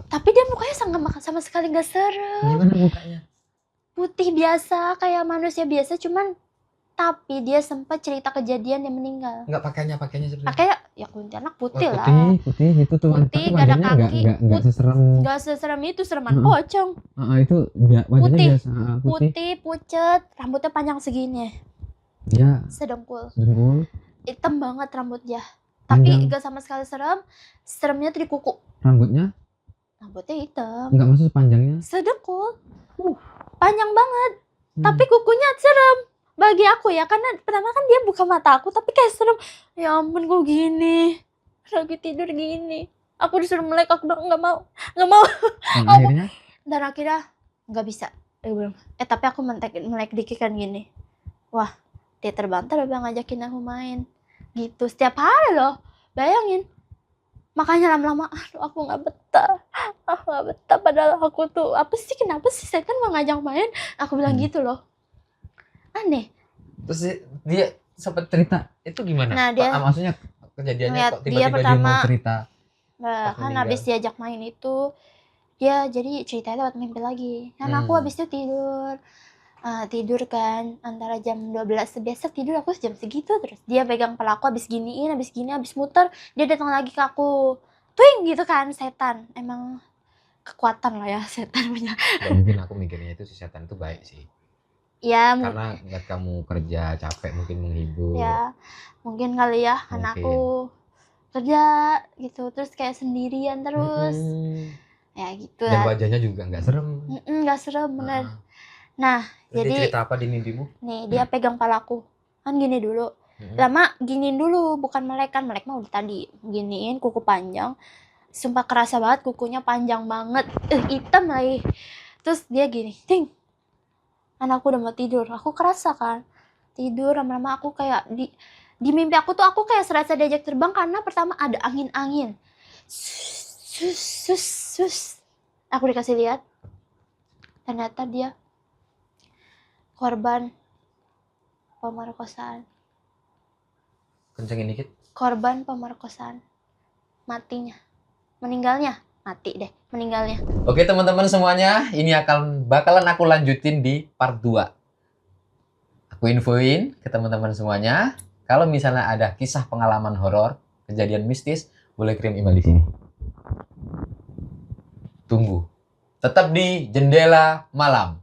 Tapi dia mukanya sama sekali gak serem. Gimana mukanya? Putih biasa kayak manusia biasa, cuman tapi dia sempat cerita kejadian dia meninggal. Enggak pakainya seperti Pakainya ya kuntilanak putih lah. putih gitu tuh. Putih, Tapi gak ada wajahnya kaki, enggak seserem. Gak seserem itu, sereman pocong. Itu wajahnya Putih. biasa, putih. Putih, pucet, rambutnya panjang segini, Iya, sedengkul. dengkul. Hitam banget rambutnya. Tapi Panjang. gak sama sekali serem. Seremnya tuh di kuku. Rambutnya Rambutnya hitam, enggak maksud panjangnya. sedengkul. Panjang banget. Tapi kukunya serem bagi aku ya, karena pertama kan dia buka mata aku, tapi kayak serem. Ya ampun, kok gini, lagi tidur gini, aku disuruh melek, aku bilang nggak mau. Dan akhirnya nggak bisa. Tapi aku melek dikit kan gini. Wah, dia terbang ngajakin aku main gitu setiap hari loh, bayangin. Makanya lama-lama aku nggak betah, padahal aku tuh kenapa sih setan mau ngajak main, aku bilang gitu loh. Aneh. Terus dia sempat cerita itu gimana? Nah, dia maksudnya kejadiannya kok dia tiba-tiba dia pertama mau cerita? Nah, kan meninggal. habis diajak main itu dia jadi ceritanya lewat mimpi lagi. Kan aku habis itu tidur kan antara jam 12, biasa tidur aku jam segitu, terus dia pegang pelaku habis giniin, habis muter, dia datang lagi ke aku. Twing gitu kan, setan. Emang kekuatan lah ya setan punya. Ya, mungkin aku mikirnya itu si setan itu baik sih. Ya, Karena ngeliat kamu kerja capek mungkin menghibur. ya mungkin kali ya, karena aku kerja gitu terus kayak sendirian terus. Ya gitu Dan lah. wajahnya juga nggak serem. Nggak serem bener. Nah, Terus jadi dia cerita apa di mimpimu? nih dia pegang palaku kan gini dulu, lama giniin dulu, bukan melek kan, melek mah udah tadi, giniin kuku panjang, sumpah kerasa banget kukunya panjang banget, hitam lagi. Terus dia gini, ting, anakku udah mau tidur, aku kerasa kan tidur, lama-lama aku kayak di mimpi aku tuh aku kayak serasa diajak terbang, karena pertama ada angin, sus, aku dikasih lihat, ternyata dia korban pemerkosaan. Kencengin dikit. Korban pemerkosaan. Meninggalnya. Oke teman-teman semuanya, ini bakalan aku lanjutin di part 2. Aku infoin ke teman-teman semuanya, kalau misalnya ada kisah pengalaman horor, kejadian mistis, boleh kirim email di sini. Tunggu. Tetap di Jendela Malam.